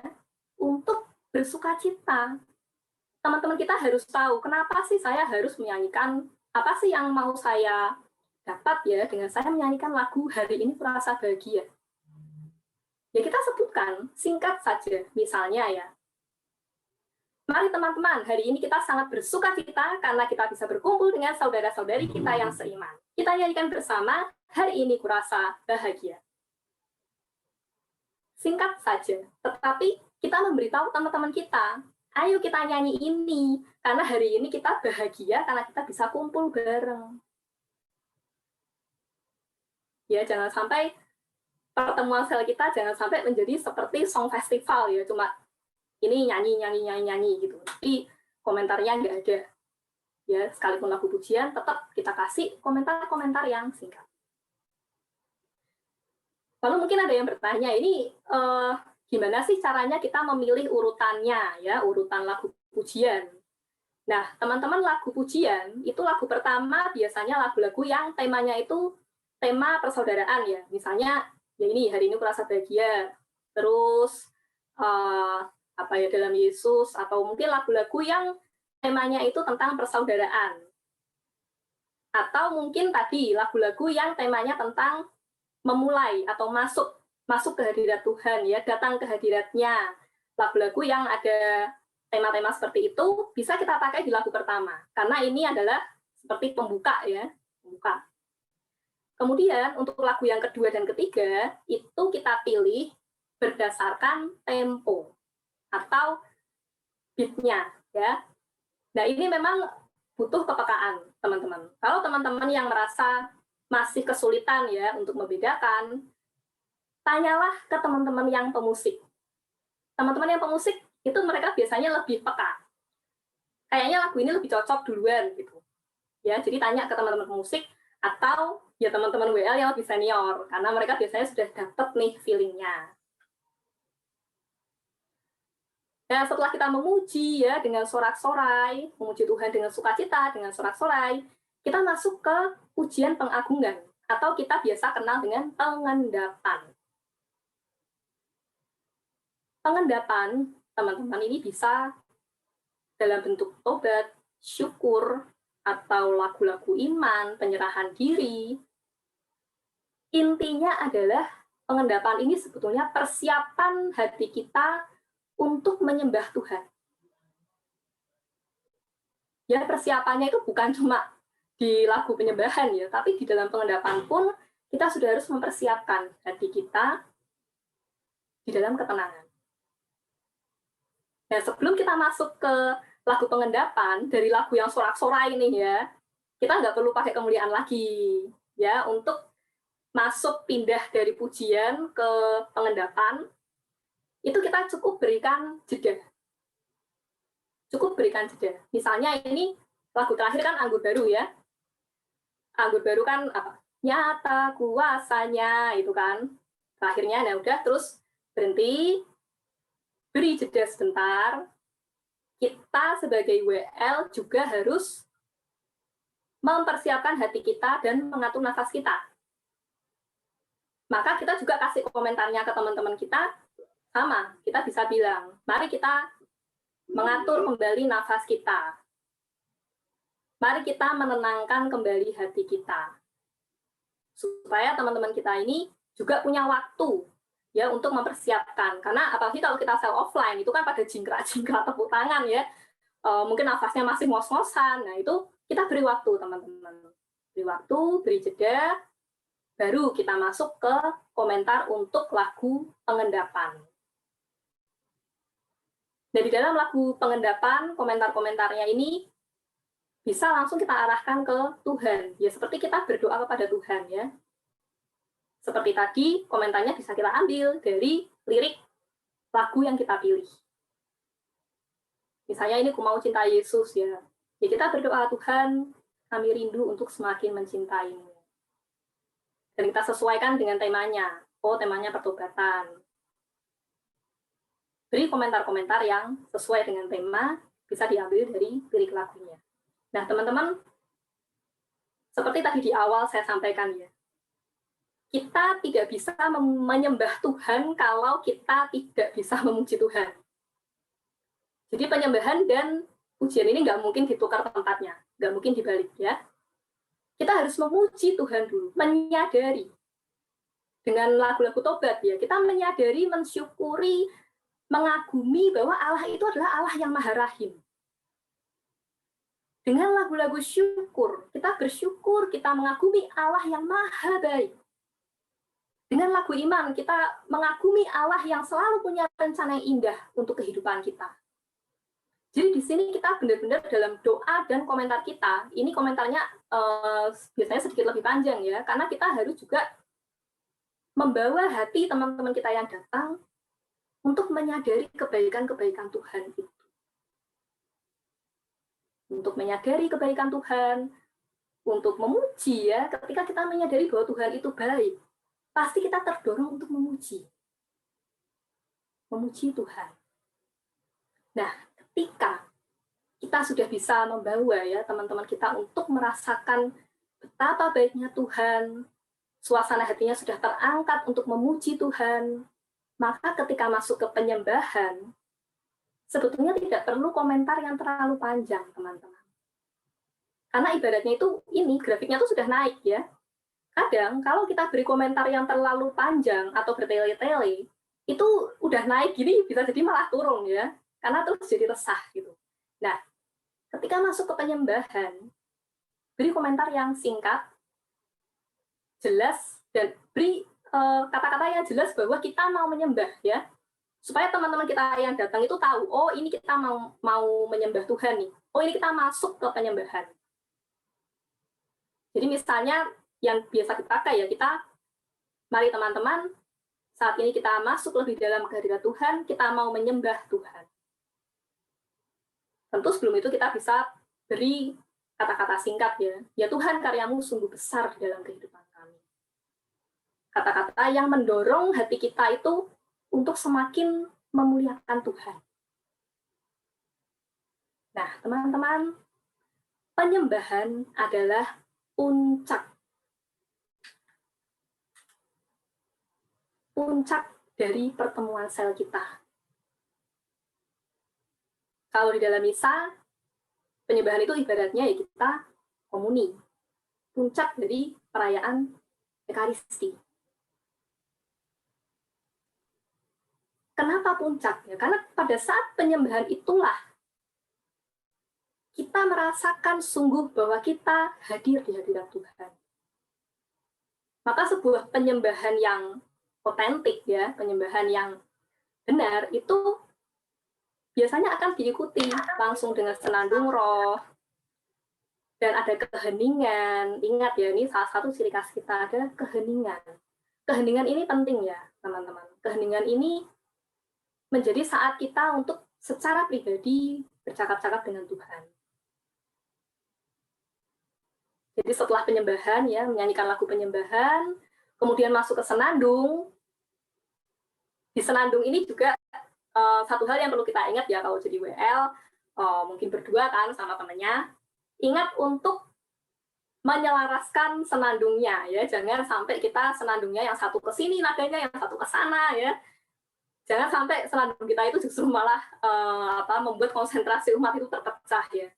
untuk bersuka cita. Teman-teman kita harus tahu kenapa sih saya harus menyanyikan, apa sih yang mau saya dapat ya dengan saya menyanyikan lagu Hari Ini Kurasa Bahagia. Ya kita sebutkan, singkat saja, misalnya ya. Mari teman-teman, hari ini kita sangat bersuka cita karena kita bisa berkumpul dengan saudara-saudari kita yang seiman. Kita nyanyikan bersama, Hari Ini Kurasa Bahagia. Singkat saja, tetapi kita memberitahu teman-teman kita, ayo kita nyanyi ini, karena hari ini kita bahagia karena kita bisa kumpul bareng. Ya, jangan sampai pertemuan sel kita jangan sampai menjadi seperti song festival ya, cuma ini nyanyi gitu. Tapi komentarnya nggak ada. Ya, sekalipun lagu pujian tetap kita kasih komentar-komentar yang singkat. Lalu mungkin ada yang bertanya, ini gimana sih caranya kita memilih urutannya ya, urutan lagu pujian. Nah, teman-teman, lagu pujian itu lagu pertama biasanya lagu-lagu yang temanya itu tema persaudaraan ya. Misalnya ya ini Hari Ini Kurasa Bahagia. Terus dalam Yesus, atau mungkin lagu-lagu yang temanya itu tentang persaudaraan. Atau mungkin tadi lagu-lagu yang temanya tentang memulai atau masuk ke hadirat Tuhan ya, datang ke hadiratnya. Lagu-lagu yang ada tema-tema seperti itu bisa kita pakai di lagu pertama karena ini adalah seperti pembuka ya, pembuka. Kemudian untuk lagu yang kedua dan ketiga itu kita pilih berdasarkan tempo atau beat-nya ya. Nah, ini memang butuh kepekaan, teman-teman. Kalau teman-teman yang merasa masih kesulitan ya untuk membedakan, tanyalah ke teman-teman yang pemusik. Teman-teman yang pemusik itu mereka biasanya lebih peka. Kayaknya lagu ini lebih cocok duluan gitu. Ya, jadi tanya ke teman-teman pemusik atau ya teman-teman WL yang lebih senior karena mereka biasanya sudah dapat nih feeling-nya. Nah, setelah kita memuji ya dengan sorak-sorai, memuji Tuhan dengan sukacita, dengan sorak-sorai, kita masuk ke pujian pengagungan atau kita biasa kenal dengan pengendapan. Pengendapan, teman-teman, ini bisa dalam bentuk tobat, syukur, atau lagu-lagu iman, penyerahan diri. Intinya adalah pengendapan ini sebetulnya persiapan hati kita untuk menyembah Tuhan. Ya, persiapannya itu bukan cuma di lagu penyembahan ya, tapi di dalam pengendapan pun kita sudah harus mempersiapkan hati kita di dalam ketenangan. Nah, sebelum kita masuk ke lagu pengendapan, dari lagu yang sorak-sorai ini ya, kita nggak perlu pakai kemuliaan lagi ya, untuk masuk pindah dari pujian ke pengendapan, itu kita cukup berikan jeda. Cukup berikan jeda. Misalnya ini lagu terakhir kan Anggur Baru ya. Anggur Baru kan apa? Nyata kuasanya, itu kan. Terakhirnya, nah udah, terus berhenti, beri jeda sebentar. Kita sebagai WL juga harus mempersiapkan hati kita dan mengatur nafas kita. Maka kita juga kasih komentarnya ke teman-teman kita, sama, kita bisa bilang, mari kita mengatur kembali nafas kita. Mari kita menenangkan kembali hati kita. Supaya teman-teman kita ini juga punya waktu ya untuk mempersiapkan. Karena apalagi kalau kita sel offline, itu kan pada jingkrak-jingkrak tepuk tangan ya. Mungkin nafasnya masih ngos-ngosan. Nah, itu kita beri waktu, teman-teman. Beri waktu, beri jeda, baru kita masuk ke komentar untuk lagu pengendapan. Nah, di dalam lagu pengendapan, komentar-komentarnya ini bisa langsung kita arahkan ke Tuhan. Ya seperti kita berdoa kepada Tuhan ya. Seperti tadi komentarnya bisa kita ambil dari lirik lagu yang kita pilih. Misalnya ini Ku Mau Cinta Yesus ya. Ya kita berdoa, Tuhan, kami rindu untuk semakin mencintai-Mu. Dan kita sesuaikan dengan temanya. Oh, temanya pertobatan. Beri komentar-komentar yang sesuai dengan tema, bisa diambil dari lirik lagunya. Nah, teman-teman, seperti tadi di awal saya sampaikan ya, kita tidak bisa menyembah Tuhan kalau kita tidak bisa memuji Tuhan. Jadi penyembahan dan pujian ini nggak mungkin ditukar tempatnya, nggak mungkin dibalik ya. Kita harus memuji Tuhan dulu, menyadari. Dengan lagu-lagu tobat ya, kita menyadari, mensyukuri, mengagumi bahwa Allah itu adalah Allah yang Maha Rahim. Dengan lagu-lagu syukur, kita bersyukur, kita mengagumi Allah yang Maha Baik. Dengan lagu iman, kita mengagumi Allah yang selalu punya rencana yang indah untuk kehidupan kita. Jadi di sini kita benar-benar dalam doa dan komentar kita, ini komentarnya biasanya sedikit lebih panjang ya, karena kita harus juga membawa hati teman-teman kita yang datang untuk menyadari kebaikan-kebaikan Tuhan itu. Untuk menyadari kebaikan Tuhan, untuk memuji ya, ketika kita menyadari bahwa Tuhan itu baik, pasti kita terdorong untuk memuji. Memuji Tuhan. Nah, ketika kita sudah bisa membawa ya teman-teman kita untuk merasakan betapa baiknya Tuhan, suasana hatinya sudah terangkat untuk memuji Tuhan, maka ketika masuk ke penyembahan, sebetulnya tidak perlu komentar yang terlalu panjang, teman-teman. Karena ibaratnya itu, ini grafiknya itu sudah naik ya. Kadang kalau kita beri komentar yang terlalu panjang atau bertele-tele, itu udah naik gini bisa jadi malah turun ya. Karena terus jadi resah gitu. Nah, ketika masuk ke penyembahan, beri komentar yang singkat, jelas, dan beri kata-kata yang jelas bahwa kita mau menyembah ya. Supaya teman-teman kita yang datang itu tahu, oh ini kita mau menyembah Tuhan nih. Oh ini kita masuk ke penyembahan. Jadi misalnya yang biasa dipakai ya, kita, mari teman-teman, saat ini kita masuk lebih dalam kehadirat Tuhan, kita mau menyembah Tuhan. Tentu sebelum itu kita bisa beri kata-kata singkat ya. Ya Tuhan, karyamu sungguh besar di dalam kehidupan kami. Kata-kata yang mendorong hati kita itu untuk semakin memuliakan Tuhan. Nah, teman-teman, penyembahan adalah puncak dari pertemuan sel kita. Kalau di dalam misa, penyembahan itu ibaratnya ya kita komuni. Puncak dari perayaan Ekaristi. Kenapa puncak? Ya, karena pada saat penyembahan itulah kita merasakan sungguh bahwa kita hadir di hadirat Tuhan. Maka sebuah penyembahan yang otentik ya, penyembahan yang benar itu biasanya akan diikuti langsung dengan senandung roh, dan ada keheningan. Ingat ya, ini salah satu ciri khas kita, ada keheningan. Keheningan ini penting ya, teman-teman. Keheningan ini menjadi saat kita untuk secara pribadi bercakap-cakap dengan Tuhan. Jadi setelah penyembahan ya, menyanyikan lagu penyembahan, kemudian masuk ke senandung. Di senandung ini juga satu hal yang perlu kita ingat ya kalau jadi WL, mungkin berdua kan sama temennya, ingat untuk menyelaraskan senandungnya ya, jangan sampai kita senandungnya yang satu ke sini nadanya, yang satu ke sana ya. Jangan sampai senandung kita itu justru malah membuat konsentrasi umat itu terpecah ya.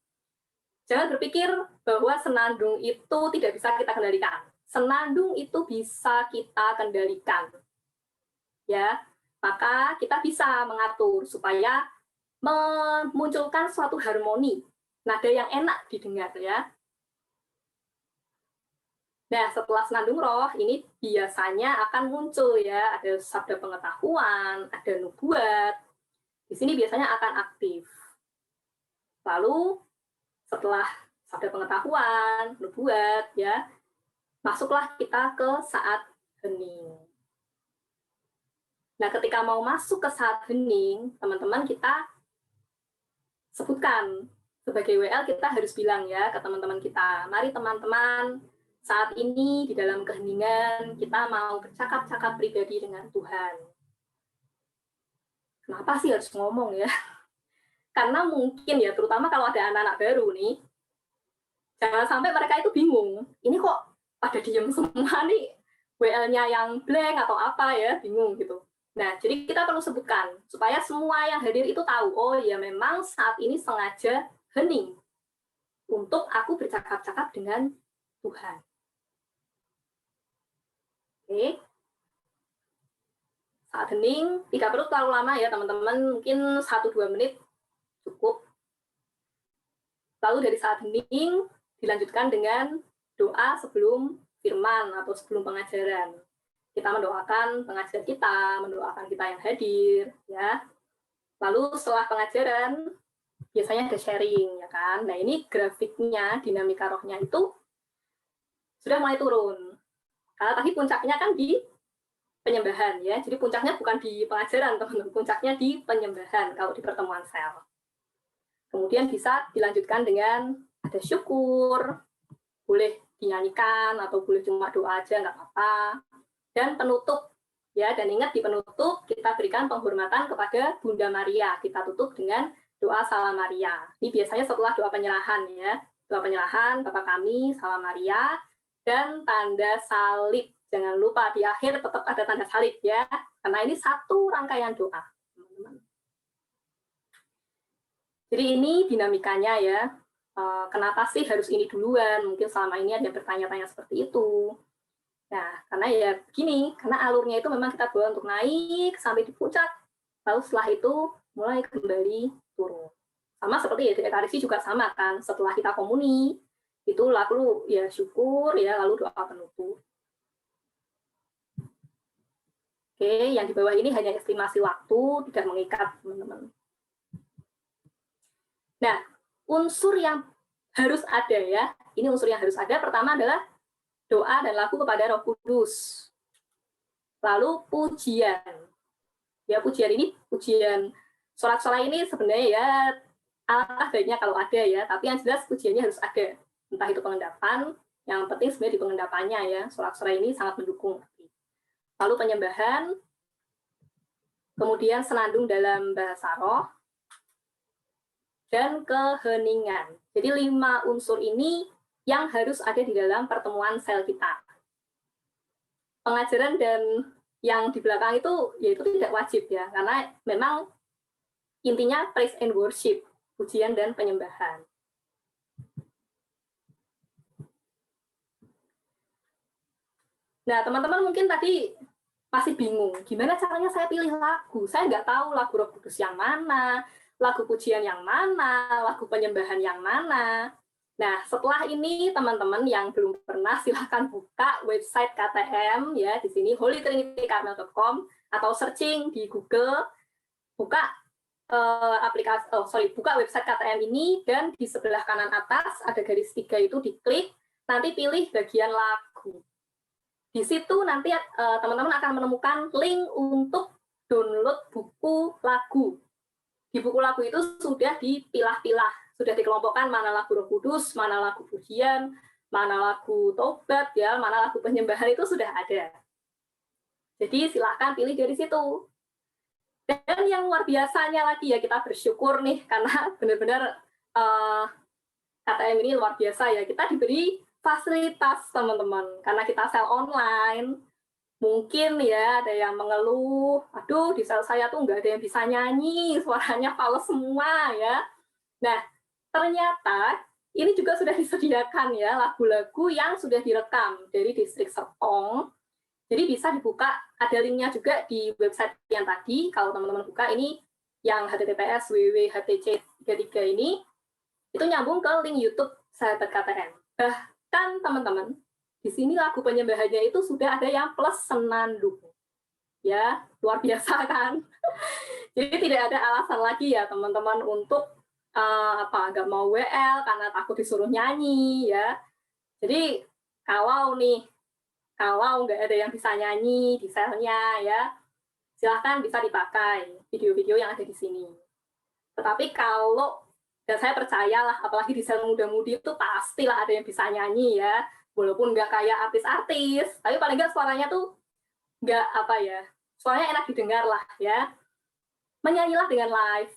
Jangan berpikir bahwa senandung itu tidak bisa kita kendalikan. Senandung itu bisa kita kendalikan. Ya. Maka kita bisa mengatur supaya memunculkan suatu harmoni, nada yang enak didengar ya. Nah, setelah senandung roh, ini biasanya akan muncul ya, ada sabda pengetahuan, ada nubuat. Di sini biasanya akan aktif. Lalu setelah sabda pengetahuan, nubuat, ya. Masuklah kita ke saat hening. Nah, ketika mau masuk ke saat hening, teman-teman kita sebutkan sebagai WL, kita harus bilang ya ke teman-teman kita, mari teman-teman, saat ini di dalam keheningan kita mau bercakap-cakap pribadi dengan Tuhan. Kenapa sih harus ngomong ya? Karena mungkin ya, terutama kalau ada anak-anak baru nih, jangan sampai mereka itu bingung, ini kok pada diem semua nih, WL-nya yang blank atau apa ya, bingung gitu. Nah, jadi kita perlu sebutkan supaya semua yang hadir itu tahu, oh ya memang saat ini sengaja hening untuk aku bercakap-cakap dengan Tuhan. Oke. Saat hening, tidak perlu terlalu lama ya teman-teman, mungkin 1-2 menit cukup. Lalu dari saat hening, dilanjutkan dengan doa sebelum firman atau sebelum pengajaran. Kita mendoakan pengajar kita, mendoakan kita yang hadir, ya. Lalu setelah pengajaran, biasanya ada sharing, ya kan. Nah, ini grafiknya, dinamika rohnya itu sudah mulai turun. Karena tadi puncaknya kan di penyembahan, ya. Jadi puncaknya bukan di pengajaran, teman-teman. Puncaknya di penyembahan, kalau di pertemuan sel. Kemudian bisa dilanjutkan dengan ada syukur, boleh dinyanyikan, atau boleh cuma doa aja, nggak apa-apa. Dan penutup, ya, dan ingat di penutup kita berikan penghormatan kepada Bunda Maria. Kita tutup dengan doa Salam Maria. Ini biasanya setelah doa penyerahan, ya. Doa penyerahan, Bapa kami, Salam Maria, dan tanda salib. Jangan lupa di akhir tetap ada tanda salib, ya. Karena ini satu rangkaian doa, teman-teman. Jadi ini dinamikanya, ya. Kenapa sih harus ini duluan? Mungkin selama ini ada yang bertanya-tanya seperti itu. Nah, karena ya begini, karena alurnya itu memang kita bawa untuk naik sampai di puncak, lalu setelah itu mulai kembali turun. Sama seperti ya di Ekaristi juga sama kan, setelah kita komuni, itu lalu ya syukur, ya lalu doa penutup. Oke, yang di bawah ini hanya estimasi waktu, tidak mengikat, teman-teman. Nah, unsur yang harus ada ya, ini unsur yang harus ada, pertama adalah doa dan lagu kepada Roh Kudus. Lalu pujian. Ya, pujian ini, pujian sorak-sorai ini sebenarnya ya alangkah baiknya kalau ada ya, tapi yang jelas pujiannya harus ada. Entah itu pengendapan, yang penting sebenarnya di pengendapannya ya, sorak-sorai ini sangat mendukung. Lalu penyembahan, kemudian senandung dalam bahasa roh, dan keheningan. Jadi 5 unsur ini yang harus ada di dalam pertemuan sel kita. Pengajaran dan yang di belakang itu, ya itu tidak wajib ya, karena memang intinya praise and worship, pujian dan penyembahan. Nah, teman-teman mungkin tadi masih bingung, gimana caranya saya pilih lagu? Saya nggak tahu lagu Roh Kudus yang mana, lagu pujian yang mana, lagu penyembahan yang mana. Nah, setelah ini teman-teman yang belum pernah silahkan buka website KTM ya di sini holytrinitycarmel.com atau searching di Google, buka buka website KTM ini dan di sebelah kanan atas ada garis 3 itu diklik, nanti pilih bagian lagu. Di situ nanti teman-teman akan menemukan link untuk download buku lagu. Di buku lagu itu sudah dipilah-pilah. Sudah dikelompokkan mana lagu Roh Kudus, mana lagu pujian, mana lagu tobat, ya, mana lagu penyembahan itu sudah ada. Jadi silahkan pilih dari situ. Dan yang luar biasanya lagi ya, kita bersyukur nih karena benar-benar KTM ini luar biasa ya. Kita diberi fasilitas teman-teman karena kita sel online. Mungkin ya ada yang mengeluh, aduh di sel saya tuh nggak ada yang bisa nyanyi, suaranya fals semua ya. Nah, ternyata ini juga sudah disediakan ya lagu-lagu yang sudah direkam dari Distrik Serpong. Jadi bisa dibuka, ada linknya juga di website yang tadi. Kalau teman-teman buka ini yang https www.htc33 ini, itu nyambung ke link YouTube Sahabat KTM. Bahkan teman-teman, di sini lagu penyembahannya itu sudah ada yang plus senandung. Ya, luar biasa kan? Jadi tidak ada alasan lagi ya teman-teman untuk nggak mau WL karena takut disuruh nyanyi ya. Jadi kalau nggak ada yang bisa nyanyi di selnya ya, silahkan bisa dipakai video-video yang ada di sini. Tetapi dan saya percayalah, apalagi di sel muda-mudi itu pastilah ada yang bisa nyanyi ya, walaupun nggak kayak artis-artis, tapi paling nggak suaranya tuh nggak suaranya enak didengar lah ya. Menyanyilah dengan live,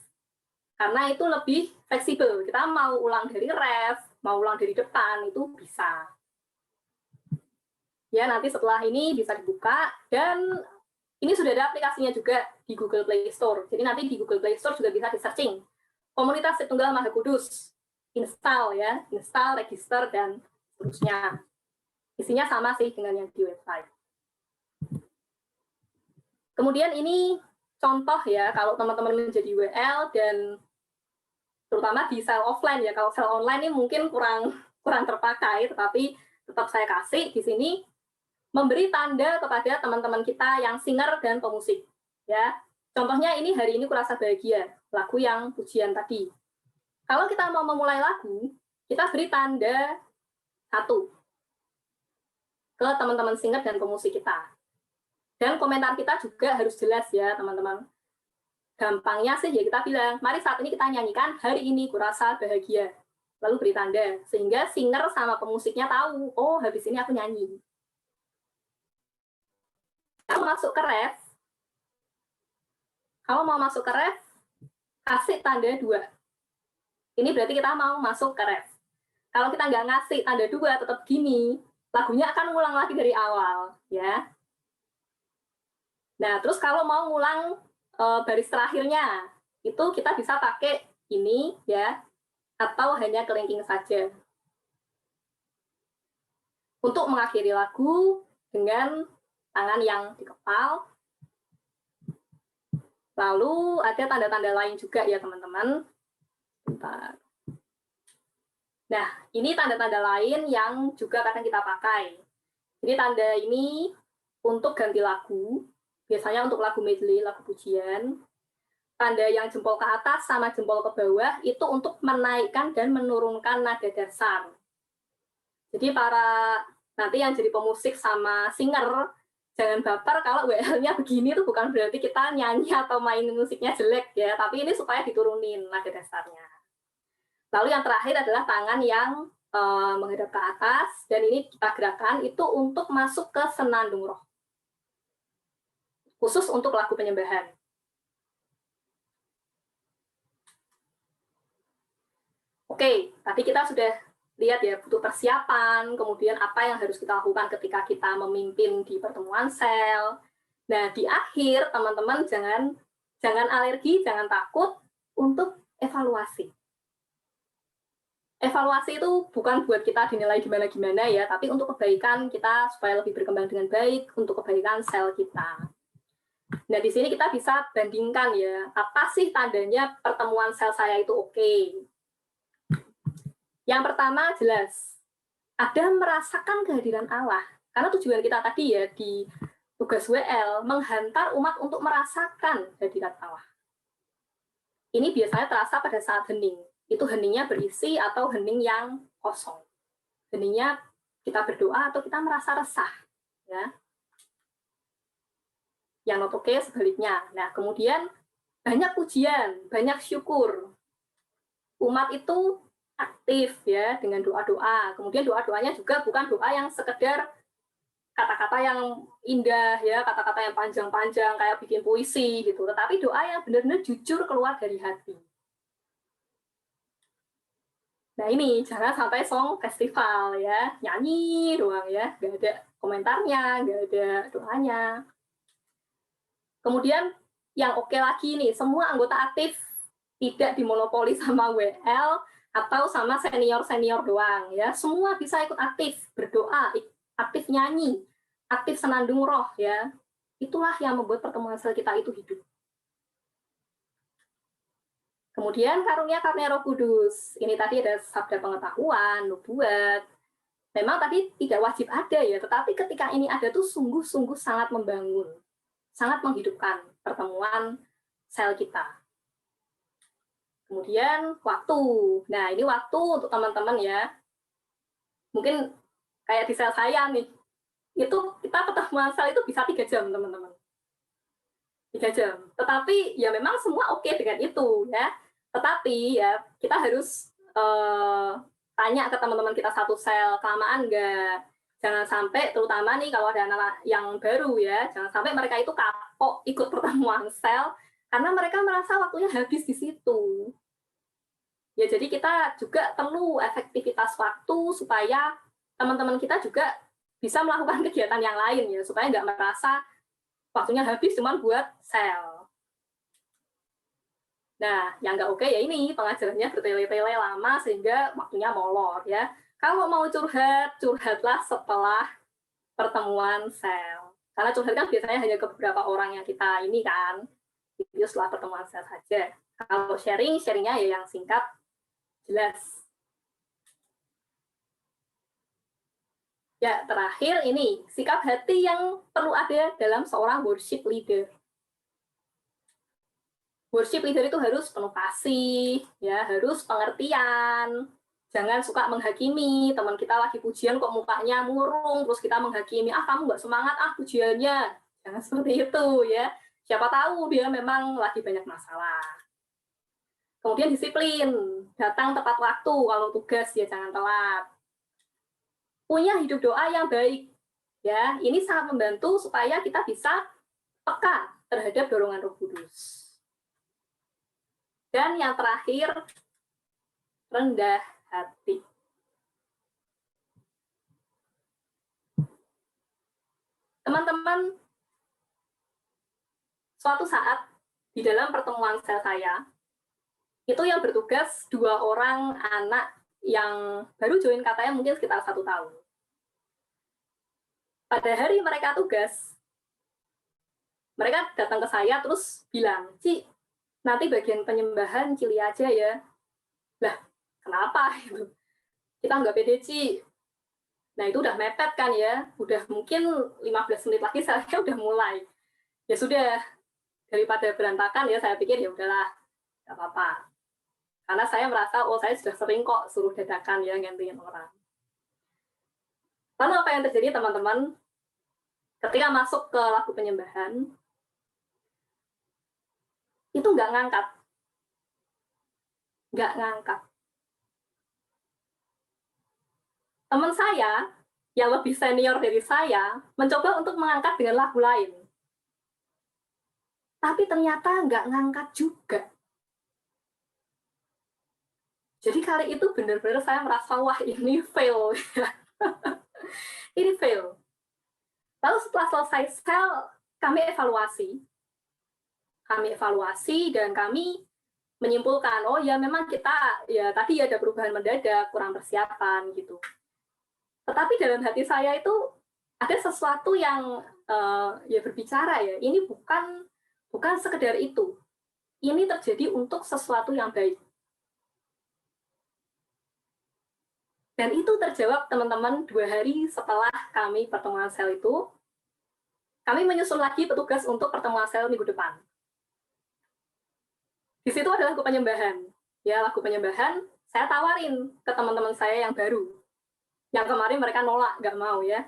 karena itu lebih fleksibel. Kita mau ulang dari ref, mau ulang dari depan, itu bisa. Ya, nanti setelah ini bisa dibuka, dan ini sudah ada aplikasinya juga di Google Play Store. Jadi nanti di Google Play Store juga bisa di-searching Komunitas Tritunggal Maha Kudus, install ya, install, register, dan seterusnya. Isinya sama sih dengan yang di website. Kemudian ini contoh ya, kalau teman-teman menjadi WL dan terutama di sel offline ya, kalau sel online ini mungkin kurang terpakai, tetapi tetap saya kasih di sini memberi tanda kepada teman-teman kita yang singer dan pemusik ya. Contohnya ini hari ini kurasa bahagia, lagu yang pujian tadi. Kalau kita mau memulai lagu, kita beri tanda 1 ke teman-teman singer dan pemusik kita. Dan komentar kita juga harus jelas ya, teman-teman. Gampangnya sih ya kita bilang, mari saat ini kita nyanyikan hari ini kurasa bahagia. Lalu beri tanda, sehingga singer sama pemusiknya tahu, oh habis ini aku nyanyi. Kalau masuk ke ref, kasih tanda 2. Ini berarti kita mau masuk ke ref. Kalau kita nggak ngasih tanda 2, tetap gini, lagunya akan ngulang lagi dari awal. Ya. Nah, terus kalau mau ngulang baris terakhirnya, itu kita bisa pakai ini, ya, atau hanya kelingking saja. Untuk mengakhiri lagu dengan tangan yang dikepal. Lalu ada tanda-tanda lain juga ya teman-teman. Bentar. Nah, ini tanda-tanda lain yang juga kadang kita pakai. Jadi tanda ini untuk ganti lagu, biasanya untuk lagu medley, lagu pujian. Tanda yang jempol ke atas sama jempol ke bawah itu untuk menaikkan dan menurunkan nada dasar. Jadi nanti yang jadi pemusik sama singer, jangan baper kalau WL-nya begini tuh bukan berarti kita nyanyi atau main musiknya jelek ya, tapi ini supaya diturunin nada dasarnya. Lalu yang terakhir adalah tangan yang menghadap ke atas, dan ini kita gerakan itu untuk masuk ke senandung roh. Khusus untuk lagu penyembahan. Oke, tadi kita sudah lihat ya, butuh persiapan, kemudian apa yang harus kita lakukan ketika kita memimpin di pertemuan sel. Nah, di akhir, teman-teman jangan alergi, jangan takut untuk evaluasi. Evaluasi itu bukan buat kita dinilai gimana-gimana ya, tapi untuk kebaikan kita supaya lebih berkembang dengan baik, untuk kebaikan sel kita. Nah, di sini kita bisa bandingkan ya, apa sih tandanya pertemuan sel saya itu oke. Yang pertama jelas, ada merasakan kehadiran Allah. Karena tujuan kita tadi ya di tugas WL, menghantar umat untuk merasakan kehadiran Allah. Ini biasanya terasa pada saat hening. Itu heningnya berisi atau hening yang kosong. Heningnya kita berdoa atau kita merasa resah. Ya. Yang not oke sebaliknya. Nah, kemudian banyak pujian, banyak syukur. Umat itu aktif ya dengan doa-doa. Kemudian doa-doanya juga bukan doa yang sekedar kata-kata yang indah ya, kata-kata yang panjang-panjang kayak bikin puisi gitu, tetapi doa yang benar-benar jujur keluar dari hati. Nah, ini jangan sampai song festival ya, nyanyi doang ya, nggak ada komentarnya, nggak ada doanya. Kemudian yang oke lagi nih, semua anggota aktif tidak dimonopoli sama WL atau sama senior-senior doang ya. Semua bisa ikut aktif, berdoa, aktif nyanyi, aktif senandung roh ya. Itulah yang membuat pertemuan sel kita itu hidup. Kemudian karunia Roh Kudus. Ini tadi ada sabda pengetahuan, nubuat. Memang tadi tidak wajib ada ya, tetapi ketika ini ada tuh sungguh-sungguh sangat membangun, sangat menghidupkan pertemuan sel kita. Kemudian waktu. Nah, ini waktu untuk teman-teman ya. Mungkin kayak di sel saya nih, itu kita pertemuan sel itu bisa 3 jam, teman-teman. 3 jam. Tetapi ya memang semua oke dengan itu ya. Tetapi ya kita harus tanya ke teman-teman kita satu sel, kelamaan enggak. Jangan sampai, terutama nih kalau ada anak yang baru ya, jangan sampai mereka itu kapok ikut pertemuan sel, karena mereka merasa waktunya habis di situ. Ya, jadi kita juga perlu efektivitas waktu supaya teman-teman kita juga bisa melakukan kegiatan yang lain ya, supaya nggak merasa waktunya habis cuma buat sel. Nah, yang nggak oke ya ini, pengajarannya bertele-tele lama sehingga waktunya molor ya. Kalau mau curhat, curhatlah setelah pertemuan sel. Karena curhat kan biasanya hanya ke beberapa orang yang kita ini kan, itu setelah pertemuan sel saja. Kalau sharing, sharingnya ya yang singkat, jelas. Ya, terakhir ini, sikap hati yang perlu ada dalam seorang worship leader. Worship leader itu harus penuh kasih, ya, harus pengertian. Jangan suka menghakimi, teman kita lagi pujian kok mukanya murung, terus kita menghakimi, kamu nggak semangat, pujiannya. Jangan seperti itu, ya. Siapa tahu dia memang lagi banyak masalah. Kemudian disiplin, datang tepat waktu, kalau tugas ya jangan telat. Punya hidup doa yang baik, ya. Ini sangat membantu supaya kita bisa peka terhadap dorongan Roh Kudus. Dan yang terakhir, rendah hati. Teman-teman, suatu saat di dalam pertemuan sel saya, itu yang bertugas 2 orang anak yang baru join katanya mungkin sekitar 1 tahun. Pada hari mereka tugas, mereka datang ke saya terus bilang, Ci, nanti bagian penyembahan Cili aja ya. Lah, kenapa? Kita nggak pede, Ci. Nah, itu udah mepet kan ya, udah mungkin 15 menit lagi saya udah mulai. Ya sudah, daripada berantakan ya saya pikir ya udahlah, nggak apa-apa. Karena saya merasa, saya sudah sering kok suruh dadakan ya gantiin orang. Lalu apa yang terjadi teman-teman? Ketika masuk ke lagu penyembahan, itu nggak ngangkat. Nggak ngangkat. Teman saya, yang lebih senior dari saya, mencoba untuk mengangkat dengan lagu lain. Tapi ternyata nggak ngangkat juga. Jadi kali itu benar-benar saya merasa, wah ini fail. Ini fail. Lalu setelah selesai sel, kami evaluasi. Dan kami menyimpulkan, oh ya memang kita, ya tadi ada perubahan mendadak, kurang persiapan gitu. Tetapi dalam hati saya itu ada sesuatu yang ya berbicara ya, ini bukan sekedar itu. Ini terjadi untuk sesuatu yang baik. Dan itu terjawab teman-teman 2 hari setelah kami pertemuan sel itu. Kami menyusun lagi petugas untuk pertemuan sel minggu depan. Di situ ada lagu penyembahan. Ya, lagu penyembahan saya tawarin ke teman-teman saya yang baru. Yang kemarin mereka nolak, nggak mau ya.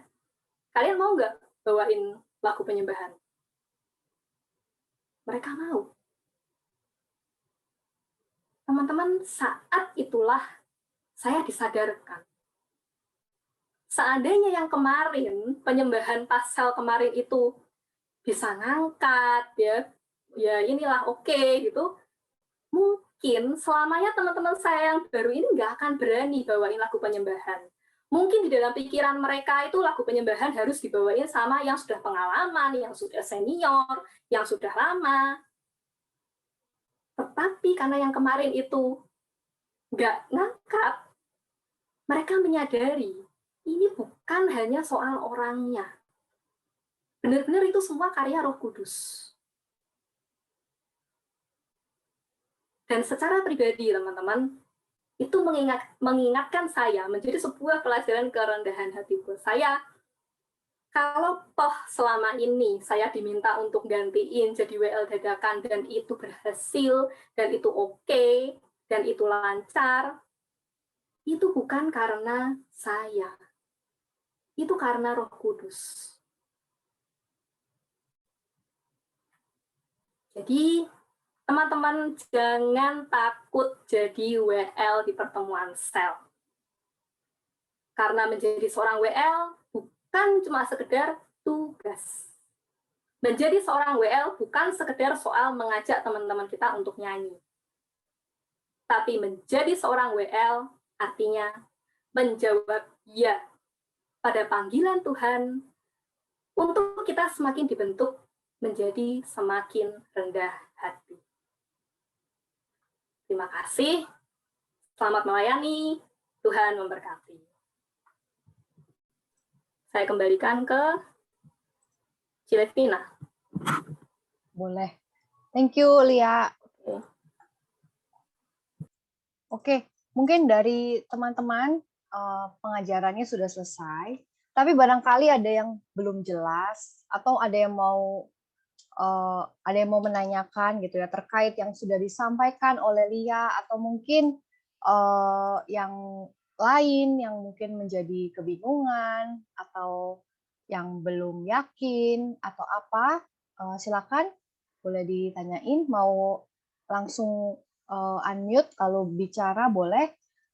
Kalian mau nggak bawain lagu penyembahan? Mereka mau. Teman-teman, saat itulah saya disadarkan. Seandainya yang kemarin, penyembahan pasal kemarin itu bisa ngangkat, ya inilah oke, gitu. Mungkin selamanya teman-teman saya yang baru ini nggak akan berani bawain lagu penyembahan. Mungkin di dalam pikiran mereka itu lagu penyembahan harus dibawain sama yang sudah pengalaman, yang sudah senior, yang sudah lama. Tetapi karena yang kemarin itu nggak ngangkat, mereka menyadari ini bukan hanya soal orangnya. Benar-benar itu semua karya Roh Kudus. Dan secara pribadi, teman-teman, itu mengingatkan saya menjadi sebuah pelajaran kerendahan hati buat saya. Kalau toh selama ini saya diminta untuk gantiin jadi WL dadakan dan itu berhasil dan itu oke, dan itu lancar, itu bukan karena saya. Itu karena Roh Kudus. Jadi, teman-teman jangan takut jadi WL di pertemuan sel. Karena menjadi seorang WL bukan cuma sekedar tugas. Menjadi seorang WL bukan sekedar soal mengajak teman-teman kita untuk nyanyi. Tapi menjadi seorang WL artinya menjawab ya pada panggilan Tuhan untuk kita semakin dibentuk menjadi semakin rendah hati. Terima kasih. Selamat melayani. Tuhan memberkati. Saya kembalikan ke Cilevina. Boleh. Thank you, Lia. Oke, mungkin dari teman-teman pengajarannya sudah selesai, tapi barangkali ada yang belum jelas atau ada yang mau menanyakan gitu ya terkait yang sudah disampaikan oleh Lia, atau mungkin yang lain yang mungkin menjadi kebingungan atau yang belum yakin atau apa, silakan boleh ditanyain. Mau langsung unmute kalau bicara boleh,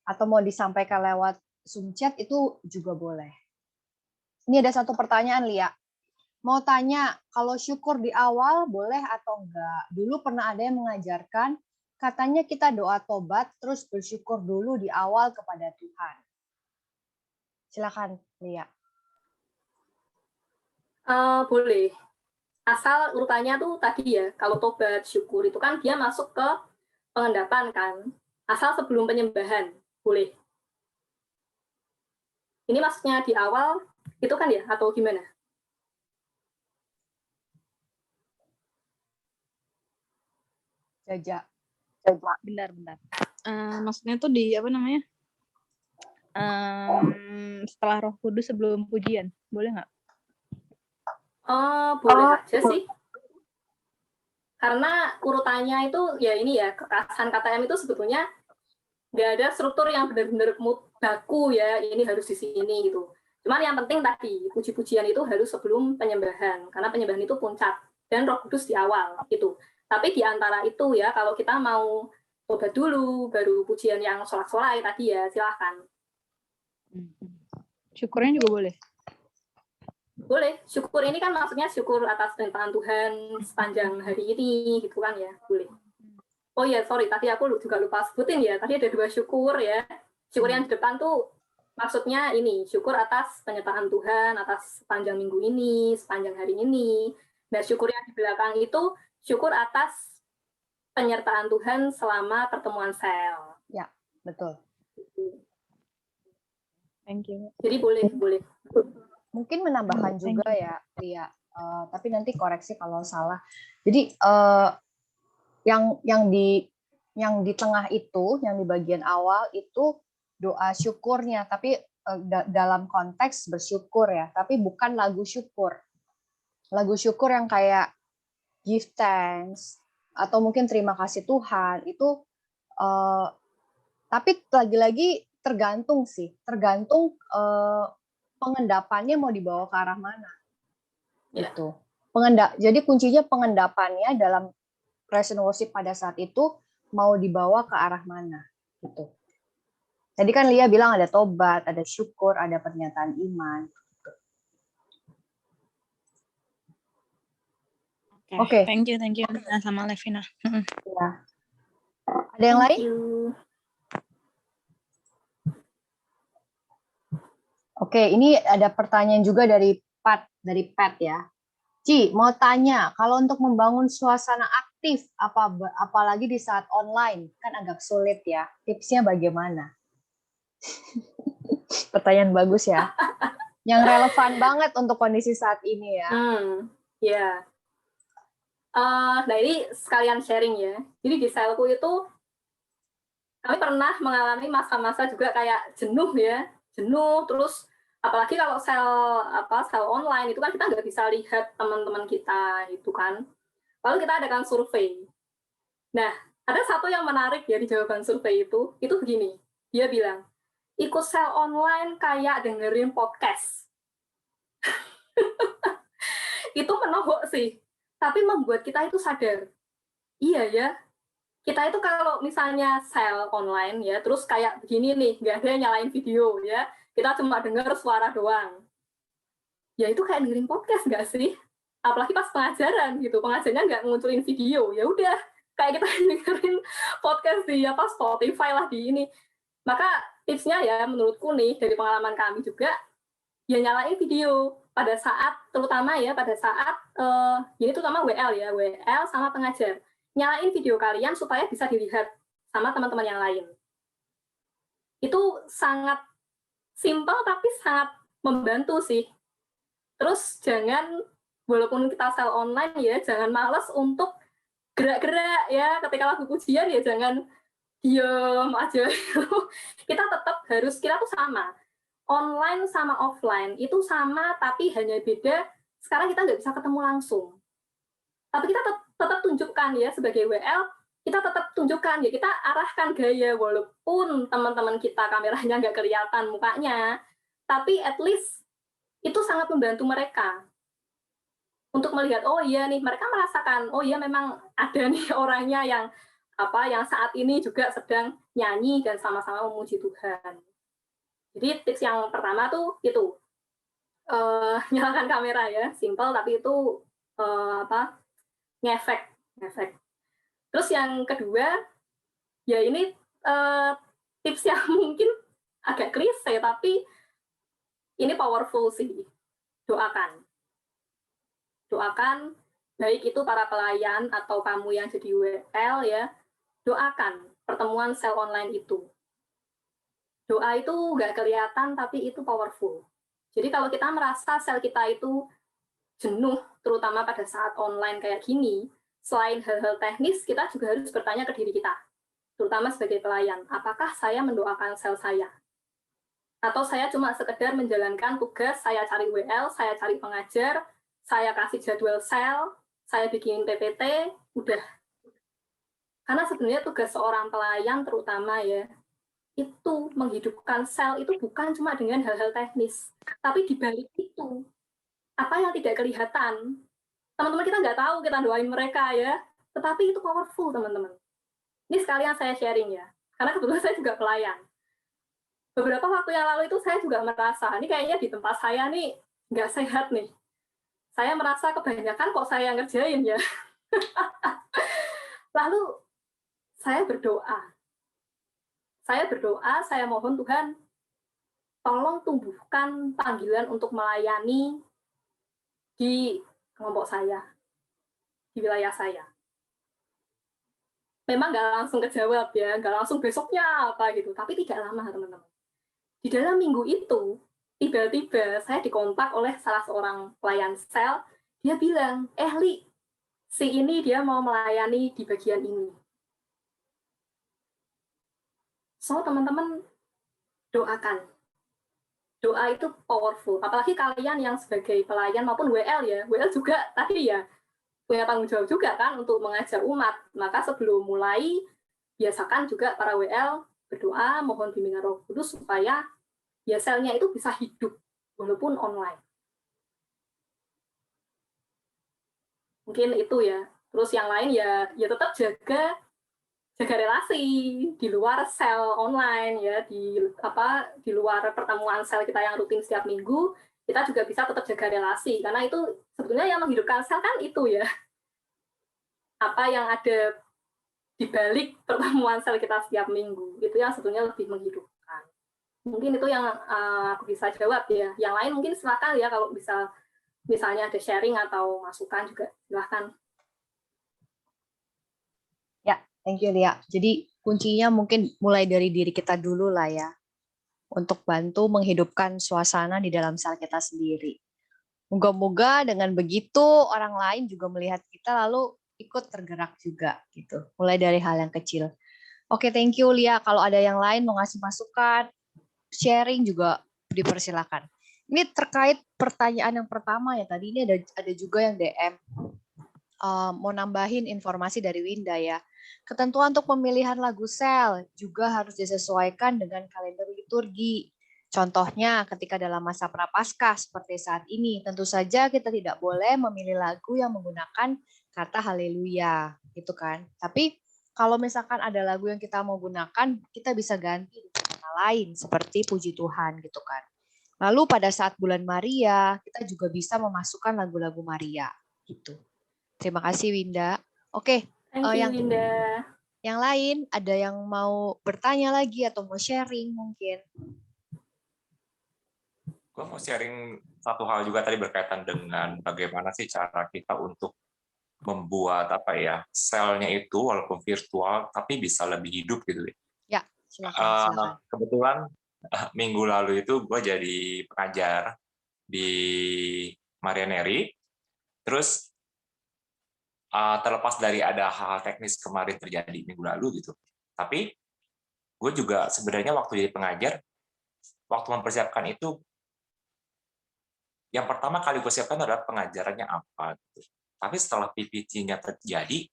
atau mau disampaikan lewat Zoom chat itu juga boleh. Ini ada satu pertanyaan, Lia. Mau tanya, kalau syukur di awal boleh atau enggak? Dulu pernah ada yang mengajarkan, katanya kita doa tobat, terus bersyukur dulu di awal kepada Tuhan. Silakan, Lia. Boleh. Asal urutannya tuh tadi ya, kalau tobat syukur itu kan dia masuk ke pengendapan kan. Asal sebelum penyembahan, boleh. Ini maksudnya di awal, itu kan ya, atau gimana? Jaja. Bentar. Maksudnya tuh di apa namanya? Setelah Roh Kudus sebelum pujian, boleh nggak? Boleh aja sih. Karena urutannya itu ya ini ya, kekasan KTM itu sebetulnya nggak ada struktur yang benar-benar baku ya, ini harus di sini gitu. Cuman yang penting tadi, puji-pujian itu harus sebelum penyembahan, karena penyembahan itu puncak, dan Roh Kudus di awal gitu. Tapi di antara itu ya, kalau kita mau tobat dulu, baru pujian yang solak-solai tadi ya, silahkan. Syukurnya juga boleh? Boleh, syukur ini kan maksudnya syukur atas perintahan Tuhan sepanjang hari ini, gitu kan ya, boleh. Oh iya, sorry, tadi aku juga lupa sebutin ya, tadi ada 2 syukur ya. Syukur yang di depan tuh maksudnya ini, syukur atas penyertaan Tuhan, atas sepanjang minggu ini, sepanjang hari ini. Nah, syukur yang di belakang itu, syukur atas penyertaan Tuhan selama pertemuan sel. Ya, betul. Thank you. Jadi boleh. Mungkin menambahkan juga ya, Lia. Tapi nanti koreksi kalau salah. Jadi yang di tengah itu, yang di bagian awal itu doa syukurnya, tapi dalam konteks bersyukur ya, tapi bukan lagu syukur. Lagu syukur yang kayak give thanks atau mungkin terima kasih Tuhan itu, tapi lagi-lagi tergantung pengendapannya mau dibawa ke arah mana. Gitu. Jadi kuncinya pengendapannya dalam praise and worship pada saat itu mau dibawa ke arah mana gitu. Jadi kan Lia bilang ada tobat, ada syukur, ada pernyataan iman. Oke. Thank you sama Levina. Ya. Ada yang lain? Oke, ini ada pertanyaan juga dari Pat ya. Ci, mau tanya, kalau untuk membangun suasana aktif, apalagi di saat online, kan agak sulit ya. Tipsnya bagaimana? Pertanyaan bagus ya. Yang relevan banget untuk kondisi saat ini ya. Ya. Nah ini sekalian sharing ya. Jadi di selku itu, kami pernah mengalami masa-masa juga kayak jenuh ya. Jenuh, terus apalagi kalau sel online itu kan kita nggak bisa lihat teman-teman kita itu kan. Lalu kita adakan survei. Nah, Ada satu yang menarik ya di jawaban survei itu begini. Dia bilang, ikut sel online kayak dengerin podcast. Itu menohok sih, tapi membuat kita itu sadar. Iya ya, kita itu kalau misalnya sel online ya, terus kayak begini nih, nggak ada yang nyalain video ya, kita cuma dengar suara doang. Ya itu kayak dengerin podcast nggak sih? Apalagi pas pengajaran gitu, pengajarnya nggak munculin video, ya udah kayak kita dengerin podcast di Spotify lah di ini. Maka tipsnya ya menurutku nih dari pengalaman kami juga, ya nyalain video pada saat, terutama ya pada saat, ya itu terutama WL sama pengajar. Nyalain video kalian supaya bisa dilihat sama teman-teman yang lain. Itu sangat simpel tapi sangat membantu sih. Terus jangan, walaupun kita sel online ya, jangan malas untuk gerak-gerak ya, ketika lagu pujian ya jangan diem aja. Kita tetap harus, kita tuh sama. Online sama offline itu sama, tapi hanya beda, sekarang kita nggak bisa ketemu langsung. Tapi kita tetap tunjukkan ya, sebagai WL, kita tetap tunjukkan ya, kita arahkan gaya, walaupun teman-teman kita kameranya nggak kelihatan mukanya, tapi at least itu sangat membantu mereka untuk melihat, oh iya nih, mereka merasakan, oh iya memang ada nih orangnya yang saat ini juga sedang nyanyi dan sama-sama memuji Tuhan. Jadi tips yang pertama tuh itu, nyalakan kamera ya, simple tapi itu ngefek. Terus yang kedua, ya ini tips yang mungkin agak klise tapi ini powerful sih. Doakan, baik itu para pelayan atau kamu yang jadi WL ya, doakan pertemuan sel online itu. Doa itu nggak kelihatan, tapi itu powerful. Jadi kalau kita merasa sel kita itu jenuh, terutama pada saat online kayak gini, selain hal-hal teknis, kita juga harus bertanya ke diri kita, terutama sebagai pelayan, apakah saya mendoakan sel saya? Atau saya cuma sekedar menjalankan tugas, saya cari WL, saya cari pengajar, saya kasih jadwal sel, saya bikin PPT, udah. Karena sebenarnya tugas seorang pelayan terutama ya, itu menghidupkan sel itu bukan cuma dengan hal-hal teknis, tapi di balik itu, apa yang tidak kelihatan. Teman-teman kita nggak tahu kita doain mereka ya, tetapi itu powerful teman-teman. Ini sekalian saya sharing ya, karena kebetulan saya juga pelayan. Beberapa waktu yang lalu itu saya juga merasa, ini kayaknya di tempat saya nih nggak sehat nih. Saya merasa kebanyakan kok saya ngerjain ya. Lalu saya berdoa, saya mohon Tuhan, tolong tumbuhkan panggilan untuk melayani di kelompok saya, di wilayah saya. Memang nggak langsung kejawab ya, nggak langsung besoknya apa gitu, tapi tidak lama teman-teman. Di dalam minggu itu, tiba-tiba saya dikontak oleh salah seorang pelayan sel, dia bilang, Li, si ini dia mau melayani di bagian ini. So, teman-teman, doakan. Doa itu powerful, apalagi kalian yang sebagai pelayan maupun WL ya, WL juga tadi ya, punya tanggung jawab juga kan untuk mengajar umat. Maka sebelum mulai, biasakan juga para WL berdoa, mohon bimbingan Roh Kudus supaya ya selnya itu bisa hidup walaupun online. Mungkin itu ya. Terus yang lain ya tetap jaga relasi di luar sel online ya, di luar pertemuan sel kita yang rutin setiap minggu, kita juga bisa tetap jaga relasi karena itu sebetulnya yang menghidupkan sel kan itu ya. Apa yang ada di balik pertemuan sel kita setiap minggu, itu yang sebetulnya lebih menghidupkan. Mungkin itu yang aku bisa jawab ya. Yang lain mungkin silakan ya kalau bisa, misalnya ada sharing atau masukan juga silakan. Ya, thank you Lia. Jadi kuncinya mungkin mulai dari diri kita dulu lah ya, untuk bantu menghidupkan suasana di dalam sel kita sendiri. Moga-moga dengan begitu orang lain juga melihat kita lalu ikut tergerak juga gitu. Mulai dari hal yang kecil. Oke, thank you Lia. Kalau ada yang lain mau ngasih masukan, sharing juga dipersilakan. Ini terkait pertanyaan yang pertama ya, tadi ini ada juga yang DM. mau nambahin informasi dari Winda ya. Ketentuan untuk pemilihan lagu sel juga harus disesuaikan dengan kalender liturgi. Contohnya ketika dalam masa prapaskah seperti saat ini, tentu saja kita tidak boleh memilih lagu yang menggunakan kata haleluya, gitu kan. Tapi kalau misalkan ada lagu yang kita mau gunakan, kita bisa ganti dengan kata lain seperti puji Tuhan gitu kan. Lalu pada saat bulan Maria, kita juga bisa memasukkan lagu-lagu Maria gitu. Terima kasih Winda. Oke, Thank you, Winda. yang lain ada yang mau bertanya lagi atau mau sharing mungkin? Gue mau sharing satu hal juga tadi berkaitan dengan bagaimana sih cara kita untuk membuat selnya itu walaupun virtual tapi bisa lebih hidup gitu. Ya, silakan. Kebetulan minggu lalu itu gue jadi pengajar di Maria Neri. Terus terlepas dari ada hal-hal teknis kemarin terjadi minggu lalu gitu. Tapi gue juga sebenarnya waktu jadi pengajar, waktu mempersiapkan itu, yang pertama kali gue siapkan adalah pengajarannya apa. Gitu. Tapi setelah PPT-nya terjadi,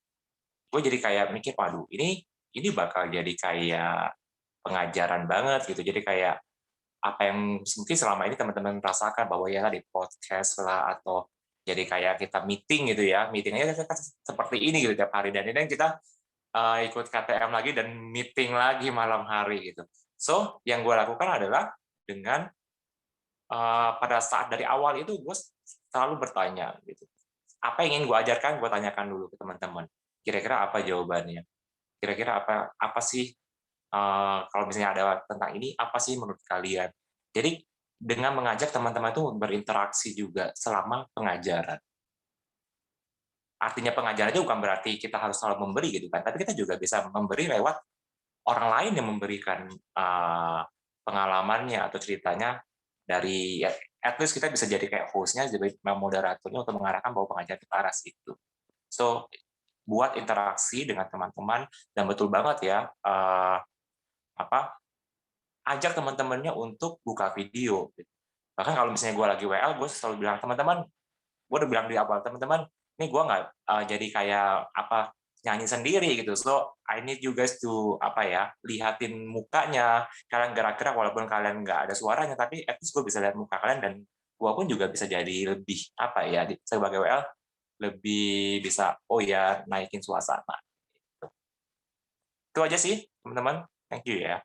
gue jadi kayak mikir, waduh, ini bakal jadi kayak pengajaran banget gitu. Jadi kayak apa yang mungkin selama ini teman-teman rasakan bahwa ya di podcast lah atau jadi kayak kita meeting gitu ya, meetingnya seperti ini gitu tiap hari, dan ini kita ikut KTM lagi dan meeting lagi malam hari gitu. So yang gue lakukan adalah dengan pada saat dari awal itu gue selalu bertanya gitu, apa yang ingin gue ajarkan gue tanyakan dulu ke teman-teman, kira-kira apa jawabannya, kira-kira apa sih kalau misalnya ada tentang ini, apa sih menurut kalian. Jadi dengan mengajak teman-teman itu berinteraksi juga selama pengajaran. Artinya pengajaran itu bukan berarti kita harus selalu memberi gitu kan, tapi kita juga bisa memberi lewat orang lain yang memberikan pengalamannya atau ceritanya dari, at least kita bisa jadi kayak host-nya, jadi moderatornya untuk mengarahkan bahwa pengajaran itu ke arah situ. So, buat interaksi dengan teman-teman, dan betul banget ya, ajak teman-temannya untuk buka video. Bahkan kalau misalnya gue lagi WL, gue selalu bilang teman-teman, gue udah bilang di awal, teman-teman, ini gue nggak jadi kayak nyanyi sendiri gitu. So I need you guys to lihatin mukanya, kalian gerak-gerak walaupun kalian nggak ada suaranya, tapi at least gue bisa lihat muka kalian, dan gue pun juga bisa jadi lebih sebagai WL lebih bisa naikin suasana. Itu aja sih teman-teman. Thank you ya.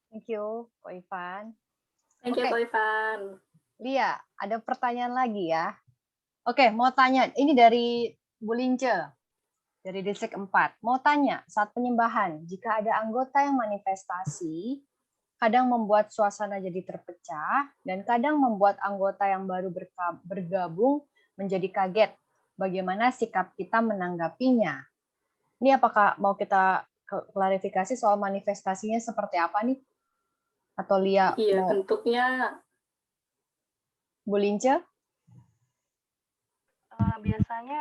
Thank you, Ko Ivan. Thank you, Ko Ivan. Lia, ada pertanyaan lagi ya. Oke, mau tanya. Ini dari Bu Lince, dari Distrik 4. Mau tanya, saat penyembahan, jika ada anggota yang manifestasi, kadang membuat suasana jadi terpecah, dan kadang membuat anggota yang baru bergabung menjadi kaget. Bagaimana sikap kita menanggapinya? Ini apakah mau kita klarifikasi soal manifestasinya seperti apa nih? Atau Lia? Iya, bentuknya. Bu Lince? Biasanya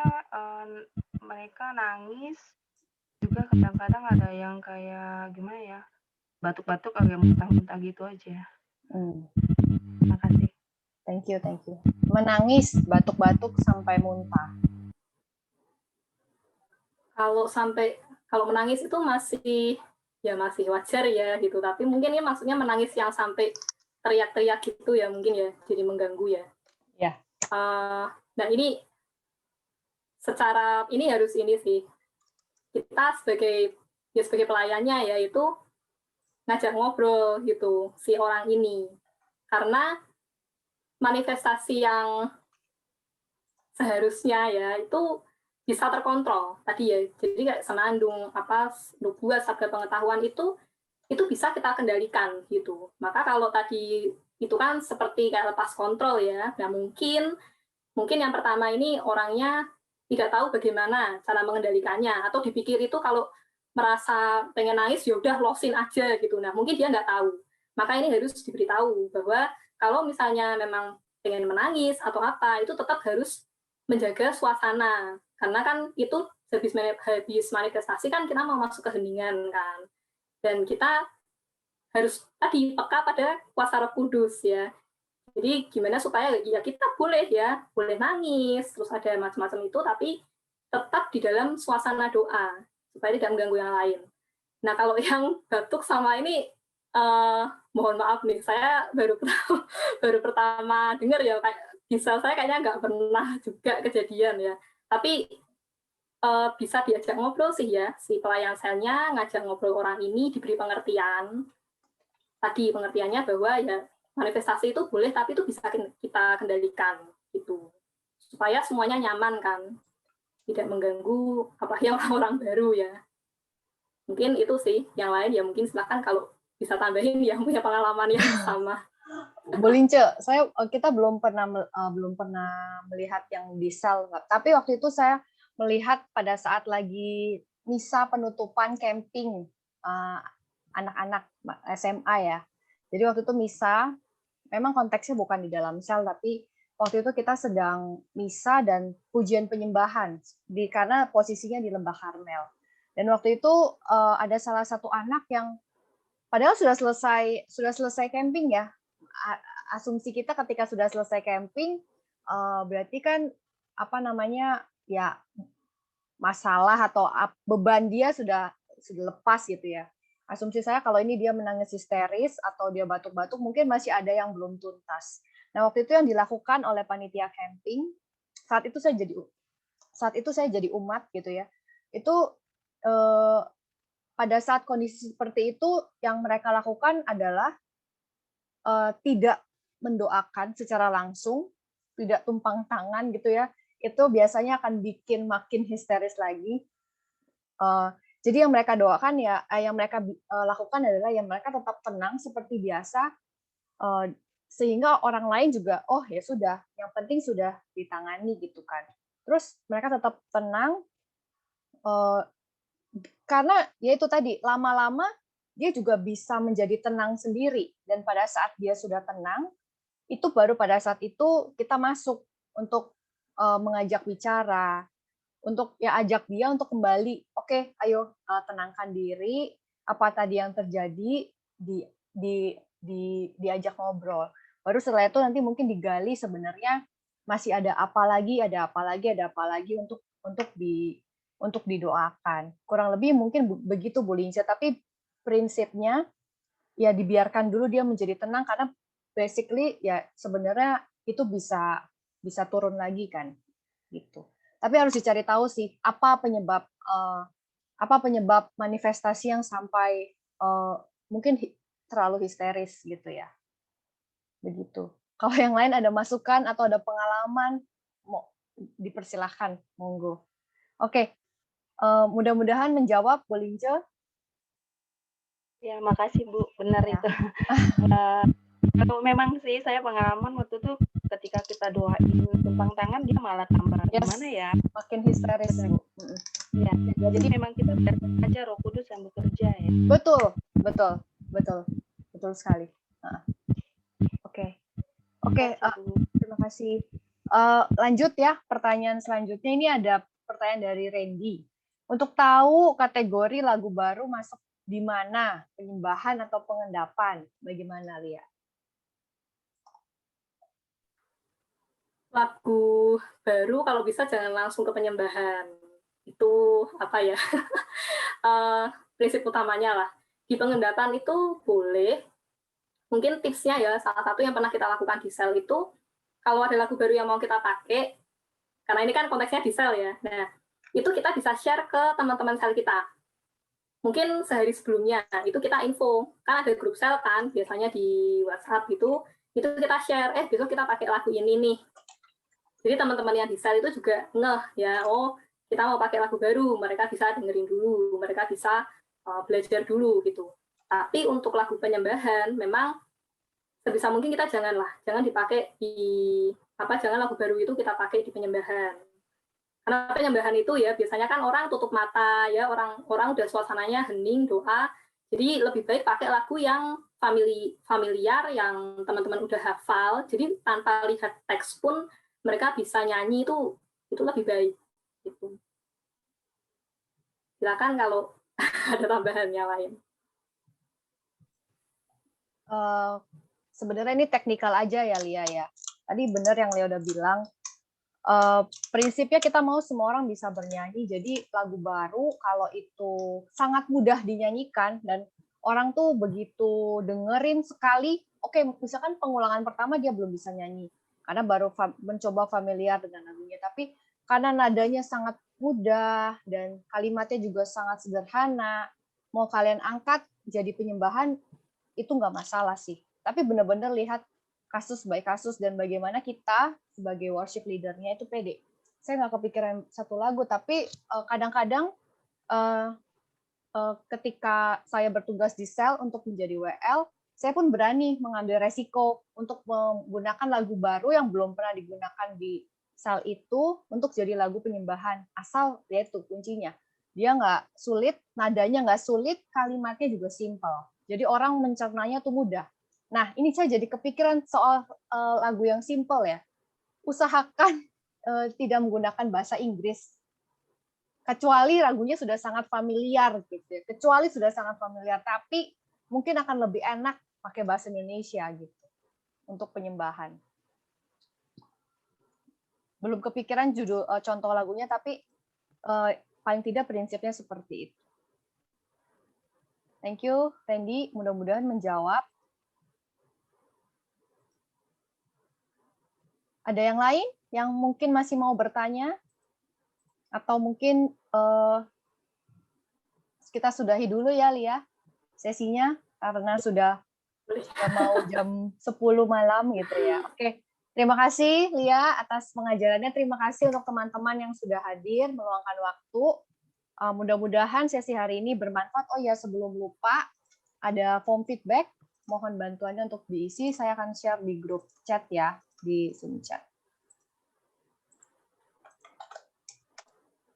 mereka nangis, juga kadang-kadang ada yang kayak gimana ya, batuk-batuk agak muntah-muntah gitu aja. Terima kasih. Thank you. Menangis, batuk-batuk sampai muntah. Kalau menangis itu masih wajar ya gitu, tapi mungkin ini maksudnya menangis yang sampai teriak-teriak gitu ya, mungkin ya, jadi mengganggu ya. Ya. Nah ini secara ini harus ini sih, kita sebagai pelayannya ya itu ngajak ngobrol gitu si orang ini, karena manifestasi yang seharusnya ya itu bisa terkontrol tadi ya, jadi kayak senandung nubuat sabda pengetahuan itu bisa kita kendalikan gitu. Maka kalau tadi itu kan seperti kayak lepas kontrol ya. Nah mungkin yang pertama ini orangnya tidak tahu bagaimana cara mengendalikannya, atau dipikir itu kalau merasa pengen nangis ya udah losin aja gitu. Nah mungkin dia nggak tahu. Maka ini harus diberitahu bahwa kalau misalnya memang pengen menangis atau apa, itu tetap harus menjaga suasana, karena kan itu habis manifestasi kan kita mau masuk ke heningan kan, dan kita harus tadi peka pada kuasa Roh Kudus ya. Jadi gimana supaya ya kita boleh nangis, terus ada macam-macam itu, tapi tetap di dalam suasana doa supaya tidak mengganggu yang lain. Nah, kalau yang batuk sama ini mohon maaf nih, saya baru pertama dengar ya, kayak bisa saya kayaknya nggak pernah juga kejadian ya. Tapi bisa diajak ngobrol sih ya, si pelayan selnya ngajak ngobrol orang ini, diberi pengertian. Tadi pengertiannya bahwa ya manifestasi itu boleh, tapi itu bisa kita kendalikan gitu, supaya semuanya nyaman kan, tidak mengganggu apalagi orang-orang baru ya. Mungkin itu sih, yang lain ya mungkin silakan kalau bisa tambahin yang punya pengalaman yang sama. Bu Lince, kita belum pernah melihat yang di sel, tapi waktu itu saya melihat pada saat lagi misa penutupan camping anak-anak SMA ya. Jadi waktu itu misa, memang konteksnya bukan di dalam sel, tapi waktu itu kita sedang misa dan pujian penyembahan karena posisinya di Lembah Karmel. Dan waktu itu ada salah satu anak yang padahal sudah selesai camping ya. Asumsi kita ketika sudah selesai camping berarti kan ya masalah atau beban dia sudah lepas gitu ya. Asumsi saya kalau ini dia menangis histeris atau dia batuk-batuk mungkin masih ada yang belum tuntas. Nah, waktu itu yang dilakukan oleh panitia camping, saat itu saya jadi umat gitu ya. Itu pada saat kondisi seperti itu yang mereka lakukan adalah tidak mendoakan secara langsung, tidak tumpang tangan gitu ya. Itu biasanya akan bikin makin histeris lagi. Jadi yang mereka doakan ya, yang mereka lakukan adalah yang mereka tetap tenang seperti biasa, sehingga orang lain juga, oh ya sudah, yang penting sudah ditangani gitu kan. Terus mereka tetap tenang, karena ya itu tadi, lama-lama dia juga bisa menjadi tenang sendiri. Dan pada saat dia sudah tenang, itu baru pada saat itu kita masuk untuk mengajak bicara, untuk ya ajak dia untuk kembali, oke, ayo tenangkan diri, apa tadi yang terjadi, diajak ngobrol. Baru setelah itu nanti mungkin digali sebenarnya masih ada apa lagi untuk didoakan. Kurang lebih mungkin begitu Bu Lince, tapi prinsipnya ya dibiarkan dulu dia menjadi tenang karena basically ya sebenarnya itu bisa turun lagi kan gitu. Tapi harus dicari tahu sih apa penyebab manifestasi yang sampai mungkin terlalu histeris gitu ya. Begitu. Kalau yang lain ada masukan atau ada pengalaman, mau dipersilahkan, monggo. Oke, mudah-mudahan menjawab, Bu Lince. Ya, makasih Bu, benar Ya. itu. Memang sih saya pengalaman waktu itu ketika kita doain tumpang tangan dia malah tambah gimana ya? Makin histeris, Bu. Ya, jadi memang kita biarkan aja Roh Kudus yang bekerja ya. Betul sekali. Oke, terima kasih. Lanjut ya, pertanyaan selanjutnya ini ada pertanyaan dari Randy. Untuk tahu kategori lagu baru masuk di mana, penyembahan atau pengendapan, bagaimana Lia? Lagu baru kalau bisa jangan langsung ke penyembahan. Itu apa ya? Prinsip utamanya lah. Di pengendapan itu boleh. Mungkin tipsnya ya, salah satu yang pernah kita lakukan di sel itu, kalau ada lagu baru yang mau kita pakai, karena ini kan konteksnya di sel ya, nah itu kita bisa share ke teman-teman sel kita. Mungkin sehari sebelumnya, itu kita info, kan ada grup sel kan, biasanya di WhatsApp gitu, itu kita share, besok kita pakai lagu ini nih. Jadi teman-teman yang di sel itu juga ngeh ya, oh kita mau pakai lagu baru, mereka bisa dengerin dulu, mereka bisa belajar dulu gitu. Tapi untuk lagu penyembahan, memang sebisa mungkin kita jangan dipakai jangan lagu baru itu kita pakai di penyembahan. Karena penyembahan itu ya biasanya kan orang tutup mata ya, orang udah suasananya hening doa. Jadi lebih baik pakai lagu yang familiar yang teman-teman udah hafal. Jadi tanpa lihat teks pun mereka bisa nyanyi itu lebih baik. Gitu. Silakan kalau ada tambahannya lain. Sebenarnya ini teknikal aja ya Lia ya. Tadi benar yang Lia udah bilang, prinsipnya kita mau semua orang bisa bernyanyi. Jadi lagu baru kalau itu sangat mudah dinyanyikan dan orang tuh begitu dengerin sekali, oke, misalkan pengulangan pertama dia belum bisa nyanyi karena baru mencoba familiar dengan lagunya, tapi karena nadanya sangat mudah dan kalimatnya juga sangat sederhana, mau kalian angkat jadi penyembahan itu nggak masalah sih. Tapi benar-benar lihat kasus by kasus dan bagaimana kita sebagai worship leader-nya itu pede. Saya nggak kepikiran satu lagu, tapi kadang-kadang ketika saya bertugas di sel untuk menjadi WL, saya pun berani mengambil resiko untuk menggunakan lagu baru yang belum pernah digunakan di sel itu untuk jadi lagu penyembahan. Asal ya itu kuncinya. Dia nggak sulit, nadanya nggak sulit, kalimatnya juga simple. Jadi orang mencernanya tuh mudah. Nah, ini saya jadi kepikiran soal lagu yang simple ya. Usahakan tidak menggunakan bahasa Inggris. Kecuali lagunya sudah sangat familiar gitu ya. Kecuali sudah sangat familiar, tapi mungkin akan lebih enak pakai bahasa Indonesia gitu untuk penyembahan. Belum kepikiran judul contoh lagunya, tapi paling tidak prinsipnya seperti itu. Thank you, Randy. Mudah-mudahan menjawab. Ada yang lain yang mungkin masih mau bertanya? Atau mungkin kita sudahi dulu ya, Lia, sesinya, karena sudah mau jam 10 malam gitu ya. Oke, terima kasih Lia atas pengajarannya. Terima kasih untuk teman-teman yang sudah hadir, meluangkan waktu. Mudah-mudahan sesi hari ini bermanfaat. Oh ya, sebelum lupa, ada form feedback. Mohon bantuannya untuk diisi. Saya akan share di grup chat ya, di Zoom chat.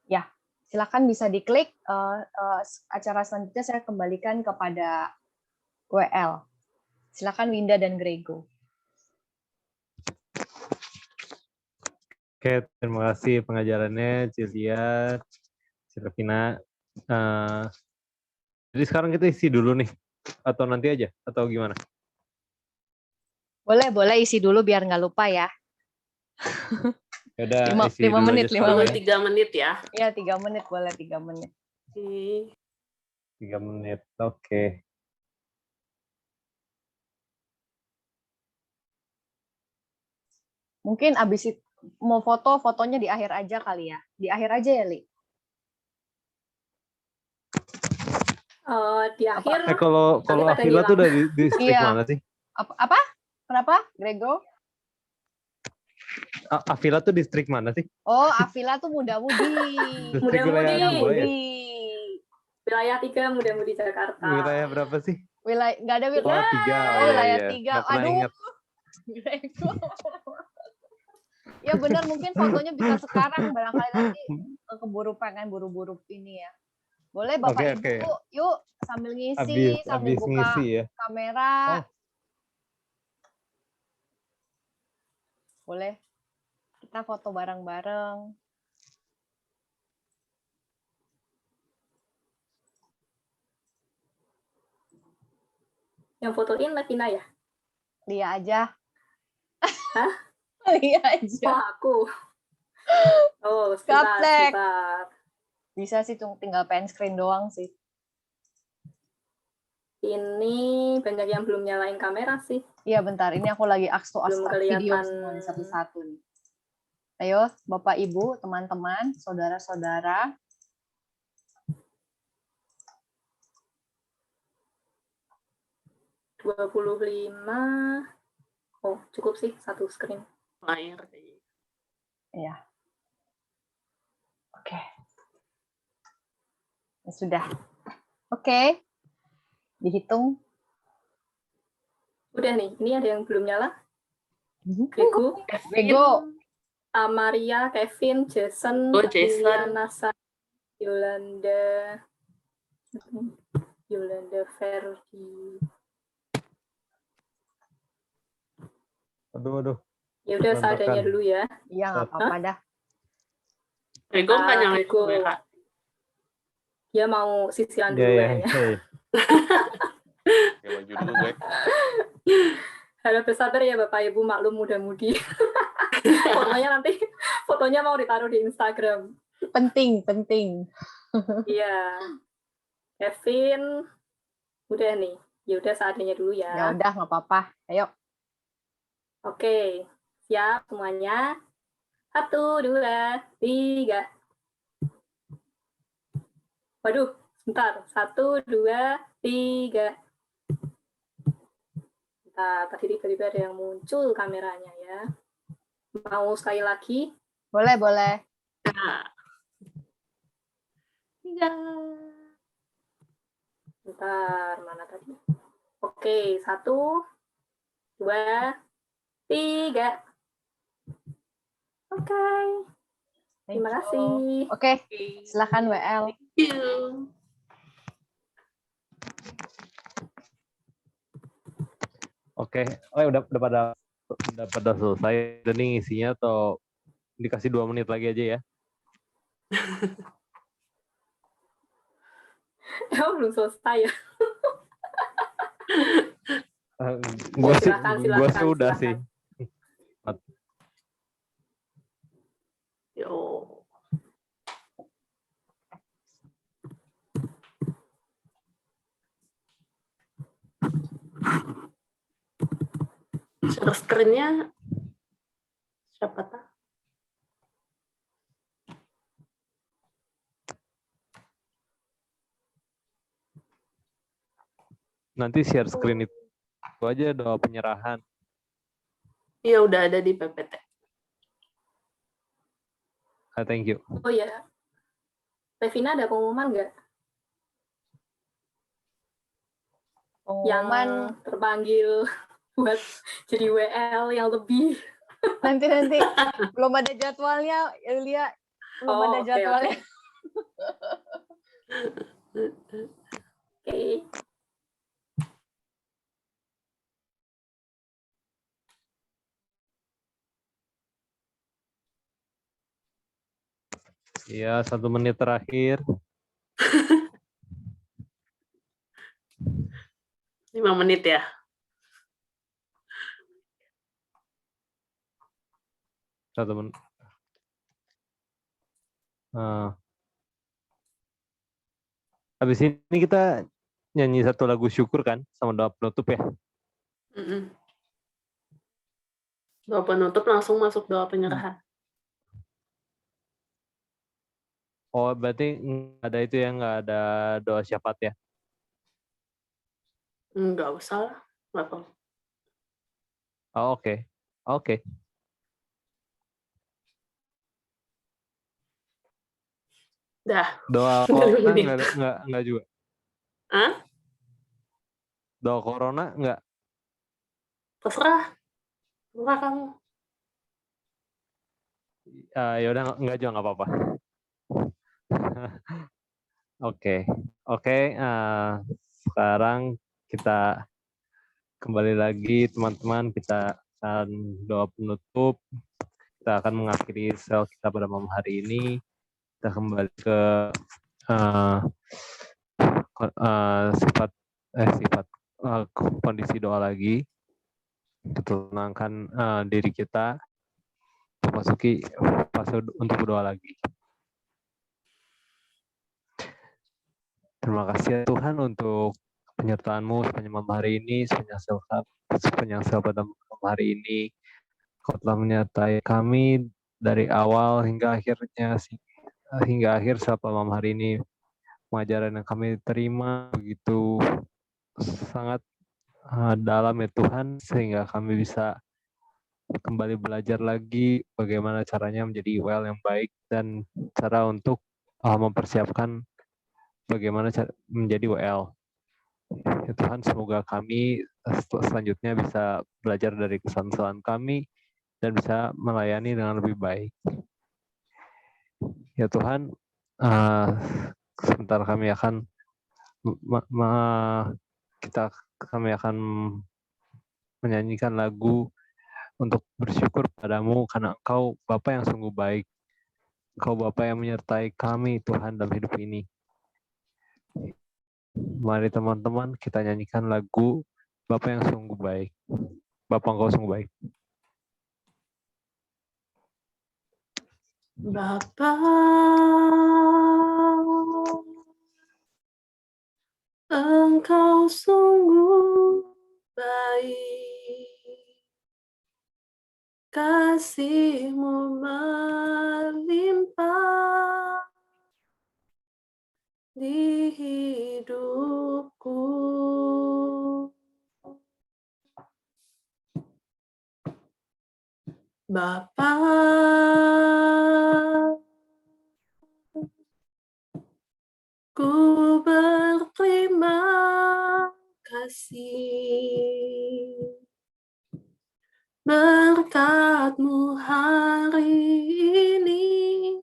Ya, silakan bisa diklik. Acara selanjutnya saya kembalikan kepada WL. Silakan Winda dan Grego. Oke, terima kasih pengajarannya, Cilia, Silvina. Jadi sekarang kita isi dulu nih, atau nanti aja, atau gimana? Boleh isi dulu biar nggak lupa ya. Yaudah, 5 menit, 5 menit. 3 menit ya. Iya, 3 menit, boleh 3 menit. 3 menit, oke. Mungkin abis itu mau fotonya di akhir aja kali ya. Di akhir aja ya, Li? Di akhir. Kalau Avila tuh udah di distrik mana sih? Apa? Kenapa, Grego? Avila tuh distrik mana sih? Oh, Avila tuh muda-mudi. Wilayah 3 muda-mudi Jakarta. Wilayah berapa sih? Nggak ada wilayah. Oh, 3. Oh, wilayah 3. Aduh. Grego. Ya benar, mungkin fotonya bisa sekarang, barangkali nanti keburu pengen buru-buru ini ya. Boleh Bapak Ibu, yuk sambil ngisi, sambil buka ngisi, ya? kamera. Boleh kita foto bareng-bareng. Yang fotoin Lavina ya? Lia aja. Hah? Lia aja. Oh, aku. Oh, sebentar. Bisa sih, tinggal pengen screen doang sih. Ini banyak yang belum nyalain kamera sih. Iya, bentar. Ini aku lagi start video semua satu-satu nih. Ayo, Bapak, Ibu, teman-teman, saudara-saudara. Oh, cukup sih satu screen. Layar. Iya. Oke. Ya sudah. Oke. Dihitung. Udah nih, ini ada yang belum nyala. Grego. Maria, Kevin, Jason, Nasa, Yolanda Verdi. Aduh. Ya udah, seadanya dulu ya. Iya, nggak apa-apa dah. Grego kan nyalain kamera. Dia mau sisilan dulu ya. Ya, maju dulu gue. Harap bersabar ya Bapak Ibu, maklum muda-mudi. Fotonya nanti fotonya mau ditaruh di Instagram. Penting, penting. Iya. Kevin, udah nih. Ya udah seadanya dulu Ya ya. udah, nggak apa-apa. Ayo. Oke, siap semuanya. 1, 2, 3. Waduh, sebentar. 1, 2, 3. Bentar, tadi tiba-tiba ada yang muncul kameranya ya. Mau sekali lagi? Boleh, boleh. Bentar, mana tadi? Oke, 1, 2, 3. Oke, Thank terima you. kasih. Oke, silakan WL. Thank you. Oke, oh ya udah pada selesai. Dan nih isinya atau dikasih 2 menit lagi aja ya? Emang belum selesai ya? Gue sih silakan, udah silakan. sih. Yo. Share screen-nya siapa tahu? Nanti share screen itu aja doa penyerahan. Iya, udah ada di PPT. Thank you. Oh ya, Revina ada pengumuman nggak? Yang Pengumuman terpanggil buat jadi WL yang lebih. nanti belum ada jadwalnya, Lia. Belum ada oke. jadwalnya. Oke. Iya, 1 menit terakhir. 5 menit ya. Satu menit. Habis ini kita nyanyi 1 lagu syukur kan, sama doa penutup ya. Doa penutup langsung masuk doa penyerahan. Oh, berarti nggak ada itu ya, nggak ada doa syafaat ya? Nggak usah lah. Nggak apa. Oh, oke. Oke. Dah. Doa corona nggak juga? Hah? Doa corona nggak? Terserah. Terserah kamu. Ya udah, nggak juga nggak apa-apa. Oke. Sekarang kita kembali lagi teman-teman, kita akan doa penutup. Kita akan mengakhiri sel kita pada malam hari ini. Kita kembali ke kondisi doa lagi. Kita tenangkan diri kita untuk masuki fase untuk berdoa lagi. Terima kasih ya Tuhan untuk penyertaan-Mu sepanjang malam hari ini, sepanjang sel pada malam hari ini. Kau telah menyertai kami dari awal hingga akhir sel pada malam hari ini. Pengajaran yang kami terima begitu sangat dalam ya Tuhan, sehingga kami bisa kembali belajar lagi bagaimana caranya menjadi WL yang baik dan cara untuk mempersiapkan bagaimana menjadi WL. Ya Tuhan, semoga kami selanjutnya bisa belajar dari kesalahan kami dan bisa melayani dengan lebih baik. Ya Tuhan, sebentar kami akan menyanyikan lagu untuk bersyukur padamu karena Engkau Bapa yang sungguh baik. Engkau Bapa yang menyertai kami Tuhan dalam hidup ini. Mari teman-teman kita nyanyikan lagu Bapa yang sungguh baik. Bapa Engkau sungguh baik. Bapa, Engkau sungguh baik, kasih-Mu melimpah di hidupku. Bapa, ku berterima kasih berkat-Mu hari ini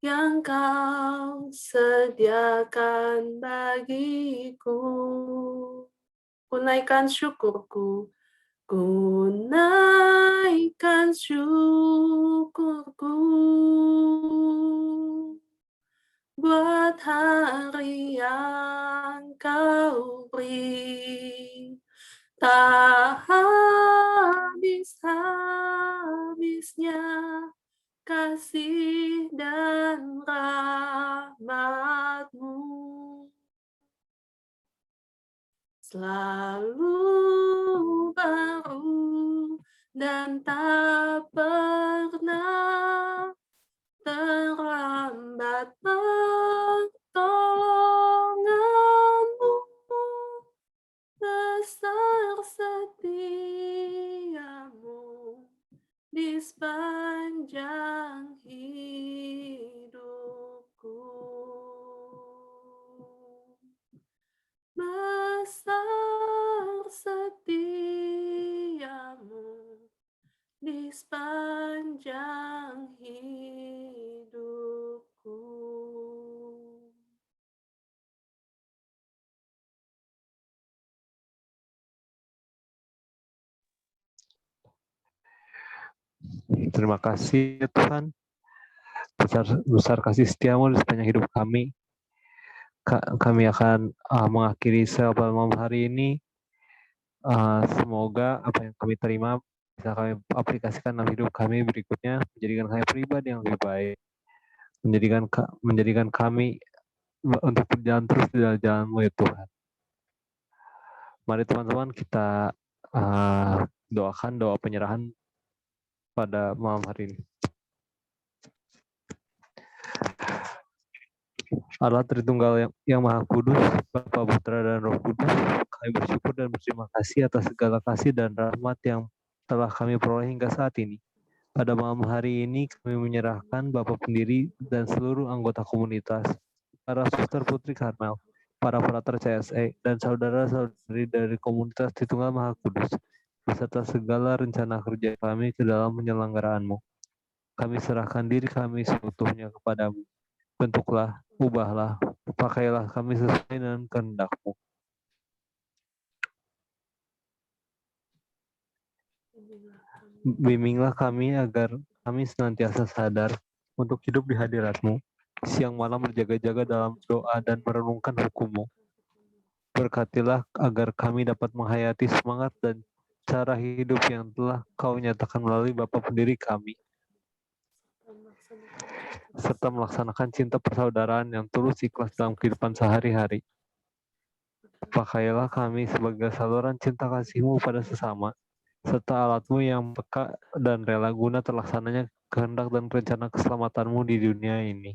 yang Kau sediakan bagiku. Ku naikkan syukurku, ku naikkan syukurku buat hari yang Kau beri. Tak habis-habisnya kasih dan rahmat-Mu selalu baru dan tak pernah terlambat. Pertolongan-Mu besar, setia-Mu di sepanjang hidupku. Besar setia-Mu di sepanjang hidupku. Terima kasih ya Tuhan, besar kasih setia-Mu di sepanjang hidup kami. Kami akan mengakhiri sahabat malam hari ini. Semoga apa yang kami terima bisa kami aplikasikan dalam hidup kami berikutnya, menjadikan kami pribadi yang lebih baik, menjadikan kami untuk berjalan terus di dalam jalan-Mu ya Tuhan. Mari teman-teman kita doakan doa penyerahan pada malam hari ini. Allah Tritunggal yang Maha Kudus, Bapa, Putra, dan Roh Kudus, kami bersyukur dan berterima kasih atas segala kasih dan rahmat yang telah kami peroleh hingga saat ini. Pada malam hari ini kami menyerahkan Bapak pendiri dan seluruh anggota komunitas, para suster putri Karmel, para frater CSE, dan saudara-saudari dari komunitas Tritunggal Maha Kudus, beserta segala rencana kerja kami ke dalam penyelenggaraan-Mu. Kami serahkan diri kami seutuhnya kepadamu. Bentuklah, ubahlah, pakailah kami sesuai dengan kehendak-Mu. Bimbinglah kami agar kami senantiasa sadar untuk hidup di hadirat-Mu, siang malam berjaga-jaga dalam doa dan merenungkan hukum-Mu. Berkatilah agar kami dapat menghayati semangat dan cara hidup yang telah Kau nyatakan melalui Bapa pendiri kami, serta melaksanakan cinta persaudaraan yang tulus ikhlas dalam kehidupan sehari-hari. Pakailah kami sebagai saluran cinta kasih-Mu pada sesama, serta alat-Mu yang peka dan rela guna terlaksananya kehendak dan rencana keselamatan-Mu di dunia ini.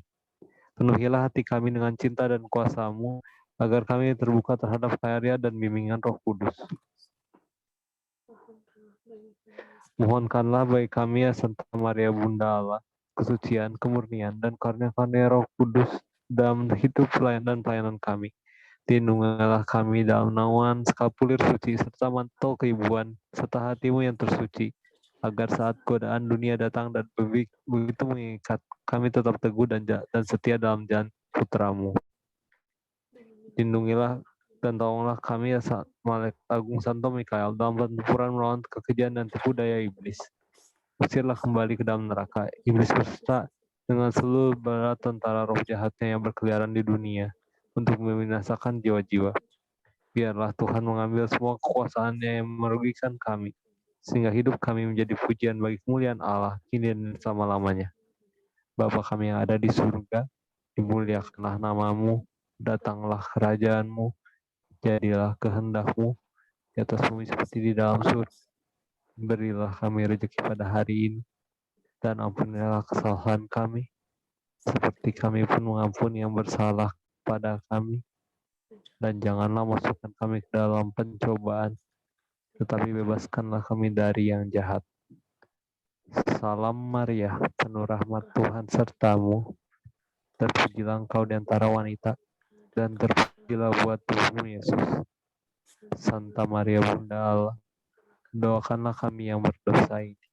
Penuhilah hati kami dengan cinta dan kuasa-Mu, agar kami terbuka terhadap karya dan bimbingan Roh Kudus. Mohonkanlah bagi kami ya Santa Maria Bunda Allah, kesucian, kemurnian, dan karunia-karunia Roh Kudus dalam hidup pelayanan kami. Lindungilah kami dalam naungan skapulir suci serta mantel keibuan serta hati-Mu yang tersuci, agar saat godaan dunia datang dan begitu mengikat, kami tetap teguh dan setia dalam jalan Putra-Mu. Lindungilah dan tolonglah kami ya Malaikat Agung Santo Mikael dalam pertempuran melawan kekejian dan tipu daya iblis. Usirlah kembali ke dalam neraka iblis beserta dengan seluruh bala tentara roh jahatnya yang berkeliaran di dunia untuk membinasakan jiwa-jiwa. Biarlah Tuhan mengambil semua kekuasaan-Nya yang merugikan kami, sehingga hidup kami menjadi pujian bagi kemuliaan Allah kini dan selama-lamanya. Bapa kami yang ada di surga, dimuliakanlah namamu, datanglah kerajaanmu, jadilah kehendak-mu di atas bumi seperti di dalam surga. Berilah kami rezeki pada hari ini, dan ampunilah kesalahan kami, seperti kami pun mengampuni yang bersalah pada kami. Dan janganlah masukkan kami ke dalam pencobaan, tetapi bebaskanlah kami dari yang jahat. Salam Maria, penuh rahmat Tuhan sertamu. Terpujilah engkau di antara wanita, dan terpujilah buat tubuhmu Yesus. Santa Maria Bunda Allah, doakanlah kami yang berdosa ini,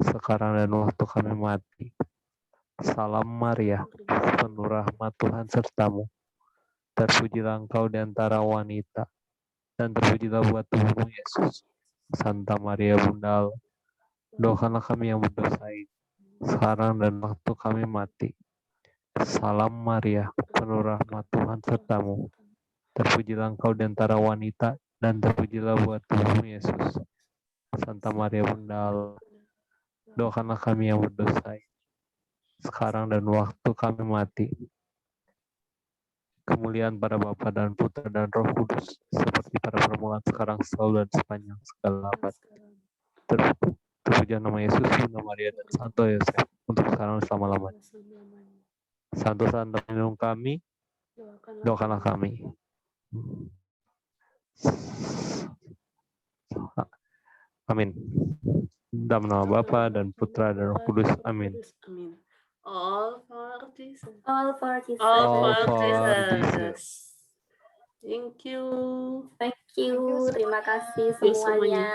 sekarang dan waktu kami mati. Salam Maria, penuh rahmat Tuhan sertamu. Terpujilah engkau di antara wanita, dan terpujilah buat tubuhmu Yesus. Santa Maria Bunda Allah, doakanlah kami yang berdosa ini, sekarang dan waktu kami mati. Salam Maria, penuh rahmat Tuhan sertamu. Terpujilah engkau di antara wanita, dan terpujilah buat tubuhmu Yesus. Santa Maria Bunda Allah, doakanlah kami yang berdosa ini, sekarang dan waktu kami mati. Kemuliaan pada Bapa dan Putra dan Roh Kudus, seperti pada permulaan, sekarang, selalu, dan sepanjang segala abad. Terpujilah nama Yesus, Bunda Maria, dan Santo Yosef, untuk sekarang dan selama-lamanya. Santo Santo pelindung kami, doakanlah kami. Amin. Dalam nama Bapa dan Putra dan Roh Kudus. Amin. All for Jesus. All for Jesus. All for for Jesus. Thank you. Thank you. Terima kasih semuanya. semuanya.